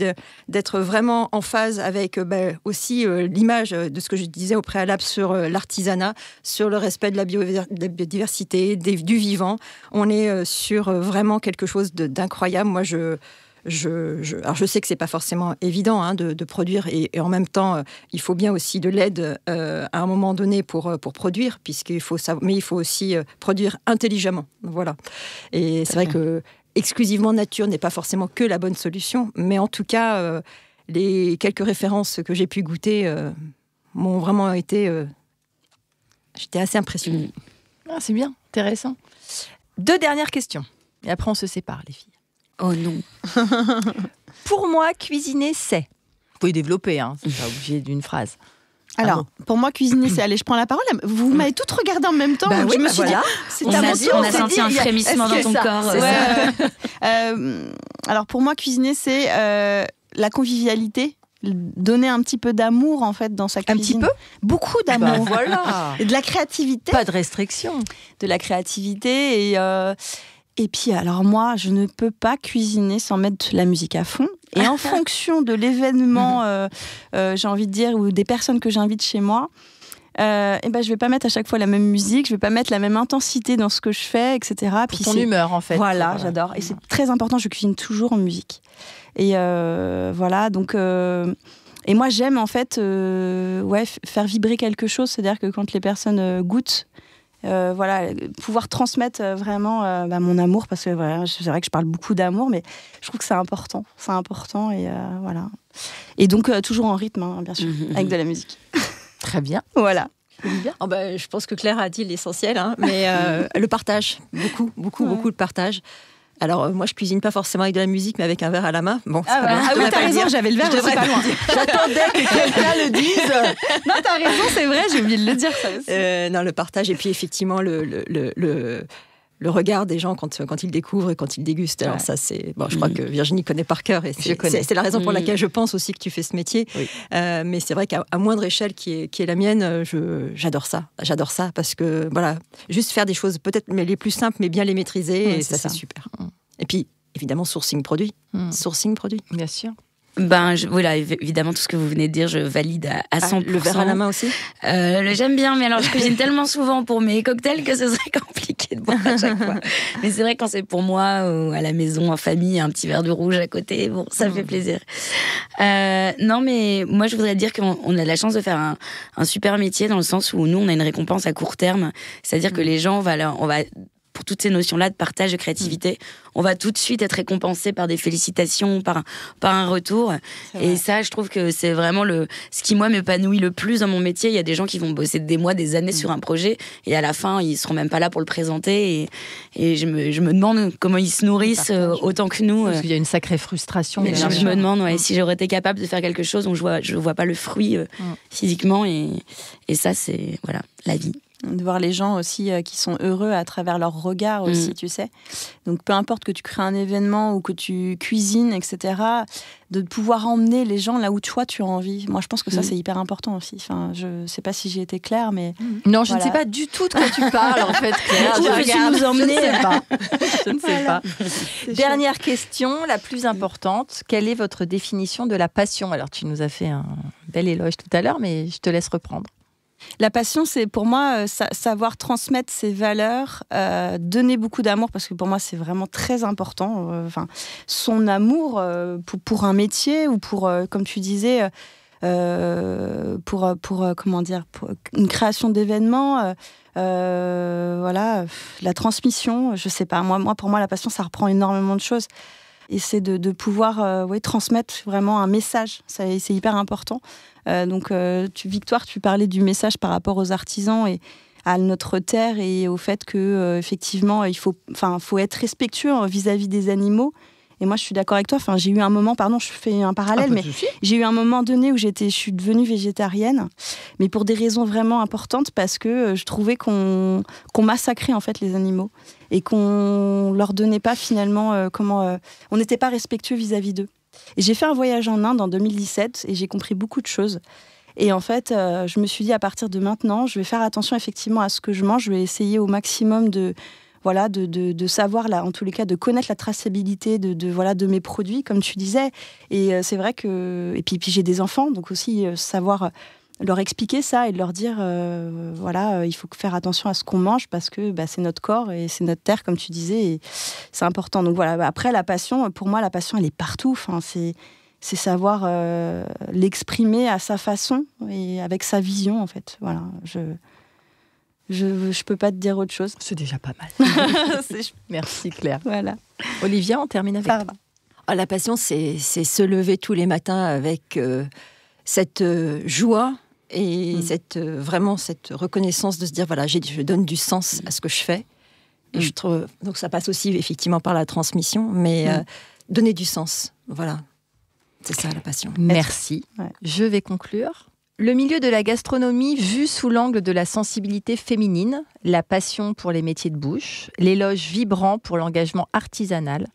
d'être vraiment en phase avec aussi l'image de ce que je disais au préalable sur l'artisanat, sur le respect de la biodiversité, du vivant. On est sur vraiment quelque chose d'incroyable. Moi, alors je sais que c'est pas forcément évident de produire et en même temps il faut bien aussi de l'aide à un moment donné pour produire, mais il faut aussi produire intelligemment, voilà. Et c'est vrai que exclusivement nature n'est pas forcément que la bonne solution, mais en tout cas les quelques références que j'ai pu goûter m'ont vraiment été j'étais assez impressionnée. C'est bien, intéressant. 2 dernières questions et après on se sépare les filles. Oh non. Pour moi, cuisiner, c'est... Vous pouvez développer, c'est pas obligé d'une phrase. Alors, pour moi, cuisiner, c'est... Allez, je prends la parole. Vous m'avez toutes regardé en même temps. Donc je me suis dit, c'est on a senti un frémissement dans ton corps. Alors, pour moi, cuisiner, c'est la convivialité. Donner un petit peu d'amour, en fait, dans sa cuisine. Un petit peu ? Beaucoup d'amour. Voilà. Et de la créativité. Pas de restriction. De la créativité et puis, alors moi, je ne peux pas cuisiner sans mettre la musique à fond. Et en fonction de l'événement, j'ai envie de dire, ou des personnes que j'invite chez moi, je vais pas mettre à chaque fois la même musique, je vais pas mettre la même intensité dans ce que je fais, etc. Pour ton humeur, en fait. Voilà, j'adore. Et c'est très important, je cuisine toujours en musique. Et voilà, donc... Et moi, j'aime, en fait, faire vibrer quelque chose. C'est-à-dire que quand les personnes goûtent, pouvoir transmettre vraiment mon amour, parce que c'est vrai que je parle beaucoup d'amour, mais je trouve que c'est important et voilà. Et donc toujours en rythme, bien sûr, avec de la musique. Très bien. Voilà. Je pense que Claire a dit l'essentiel, mais le partage, beaucoup de partage. Alors moi je cuisine pas forcément avec de la musique, mais avec un verre à la main. Bon, oui, t'as raison, j'avais le verre, je pas loin. J'attendais que quelqu'un le dise. Non, t'as raison, c'est vrai, j'ai oublié de le dire ça aussi. Non, le partage et puis effectivement le regard des gens quand ils découvrent et quand ils dégustent. Alors ça, c'est je crois que Virginie connaît par cœur et c'est la raison pour laquelle je pense aussi que tu fais ce métier. Oui. Mais c'est vrai qu'à moindre échelle qui est la mienne, j'adore ça parce que voilà, juste faire des choses peut-être mais les plus simples mais bien les maîtriser et ça c'est super. Et puis évidemment sourcing produit. Bien sûr. Voilà, évidemment, tout ce que vous venez de dire, je valide à 100%. Le verre à la main aussi j'aime bien, mais alors je cuisine tellement souvent pour mes cocktails que ce serait compliqué de boire à chaque fois. Mais c'est vrai, quand c'est pour moi, ou à la maison, en famille, un petit verre de rouge à côté, ça fait plaisir. Non, mais moi, je voudrais dire qu'on a de la chance de faire un super métier dans le sens où nous, on a une récompense à court terme. C'est-à-dire que les gens, on va pour toutes ces notions-là de partage, de créativité, on va tout de suite être récompensé par des félicitations, par un retour. Et ça, je trouve que c'est vraiment ce qui, moi, m'épanouit le plus dans mon métier. Il y a des gens qui vont bosser des mois, des années sur un projet, et à la fin, ils seront même pas là pour le présenter. Et je me demande comment ils se nourrissent autant que nous. Parce qu'il y a une sacrée frustration. Mais je me demande si j'aurais été capable de faire quelque chose dont je vois pas le fruit physiquement. Et ça, c'est la vie. de voir les gens aussi qui sont heureux à travers leur regard aussi, tu sais. Donc peu importe que tu crées un événement ou que tu cuisines, etc., de pouvoir emmener les gens là où toi tu as envie. Moi je pense que ça c'est hyper important aussi. Enfin, je sais pas si j'ai été claire, mais non, je ne sais pas du tout de quoi tu parles en fait, Claire. Je ne sais pas. Dernière question, la plus importante. Quelle est votre définition de la passion? Alors tu nous as fait un bel éloge tout à l'heure, mais je te laisse reprendre. La passion, c'est pour moi savoir transmettre ses valeurs, donner beaucoup d'amour, parce que pour moi, c'est vraiment très important. Son amour pour un métier ou pour, comme tu disais, pour une création d'événements, la transmission, je sais pas. Pour moi, la passion, ça reprend énormément de choses. Et c'est de pouvoir transmettre vraiment un message. C'est hyper important. Victoire, tu parlais du message par rapport aux artisans et à notre terre et au fait que effectivement, il faut être respectueux vis-à-vis des animaux. Et moi, je suis d'accord avec toi. Enfin, j'ai eu un moment, pardon, je fais un parallèle, mais j'ai eu un moment donné où je suis devenue végétarienne, mais pour des raisons vraiment importantes, parce que je trouvais qu'on massacrait en fait les animaux et qu'on leur donnait pas finalement on n'était pas respectueux vis-à-vis d'eux. Et j'ai fait un voyage en Inde en 2017 et j'ai compris beaucoup de choses. Et en fait, je me suis dit à partir de maintenant, je vais faire attention effectivement à ce que je mange. Je vais essayer au maximum de savoir, là, en tous les cas, de connaître la traçabilité de mes produits, comme tu disais. Et c'est vrai que... Et puis j'ai des enfants, donc aussi savoir leur expliquer ça et de leur dire, il faut faire attention à ce qu'on mange parce que c'est notre corps et c'est notre terre, comme tu disais, et c'est important. Donc voilà, après, la passion, pour moi, la passion, elle est partout. Enfin, c'est savoir l'exprimer à sa façon et avec sa vision, en fait. Voilà, je peux pas te dire autre chose. C'est déjà pas mal. Merci Claire. Voilà. Olivia, on termine avec toi. La passion, c'est se lever tous les matins avec cette joie et vraiment cette reconnaissance de se dire, voilà, je donne du sens à ce que je fais. Et je trouve, donc ça passe aussi effectivement par la transmission, mais donner du sens, voilà. C'est ça la passion. Merci. Ouais. Je vais conclure. Le milieu de la gastronomie vu sous l'angle de la sensibilité féminine, la passion pour les métiers de bouche, l'éloge vibrant pour l'engagement artisanal,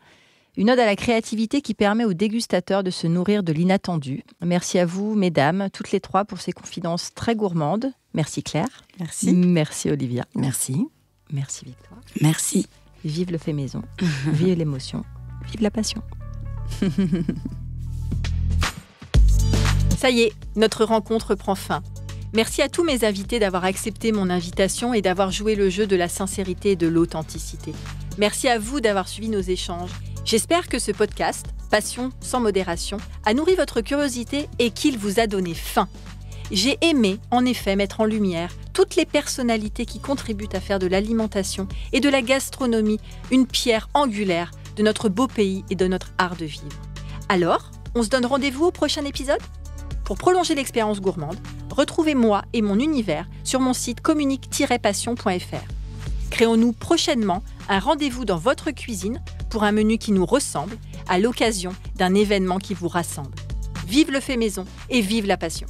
une ode à la créativité qui permet aux dégustateurs de se nourrir de l'inattendu. Merci à vous, mesdames, toutes les trois, pour ces confidences très gourmandes. Merci Claire. Merci. Merci Olivia. Merci. Merci Victoire. Merci. Vive le fait maison, vive l'émotion, vive la passion. Ça y est, notre rencontre prend fin. Merci à tous mes invités d'avoir accepté mon invitation et d'avoir joué le jeu de la sincérité et de l'authenticité. Merci à vous d'avoir suivi nos échanges. J'espère que ce podcast, Passion sans modération, a nourri votre curiosité et qu'il vous a donné faim. J'ai aimé, en effet, mettre en lumière toutes les personnalités qui contribuent à faire de l'alimentation et de la gastronomie une pierre angulaire de notre beau pays et de notre art de vivre. Alors, on se donne rendez-vous au prochain épisode ? Pour prolonger l'expérience gourmande, retrouvez moi et mon univers sur mon site communique-passion.fr. Créons-nous prochainement un rendez-vous dans votre cuisine pour un menu qui nous ressemble à l'occasion d'un événement qui vous rassemble. Vive le fait maison et vive la passion!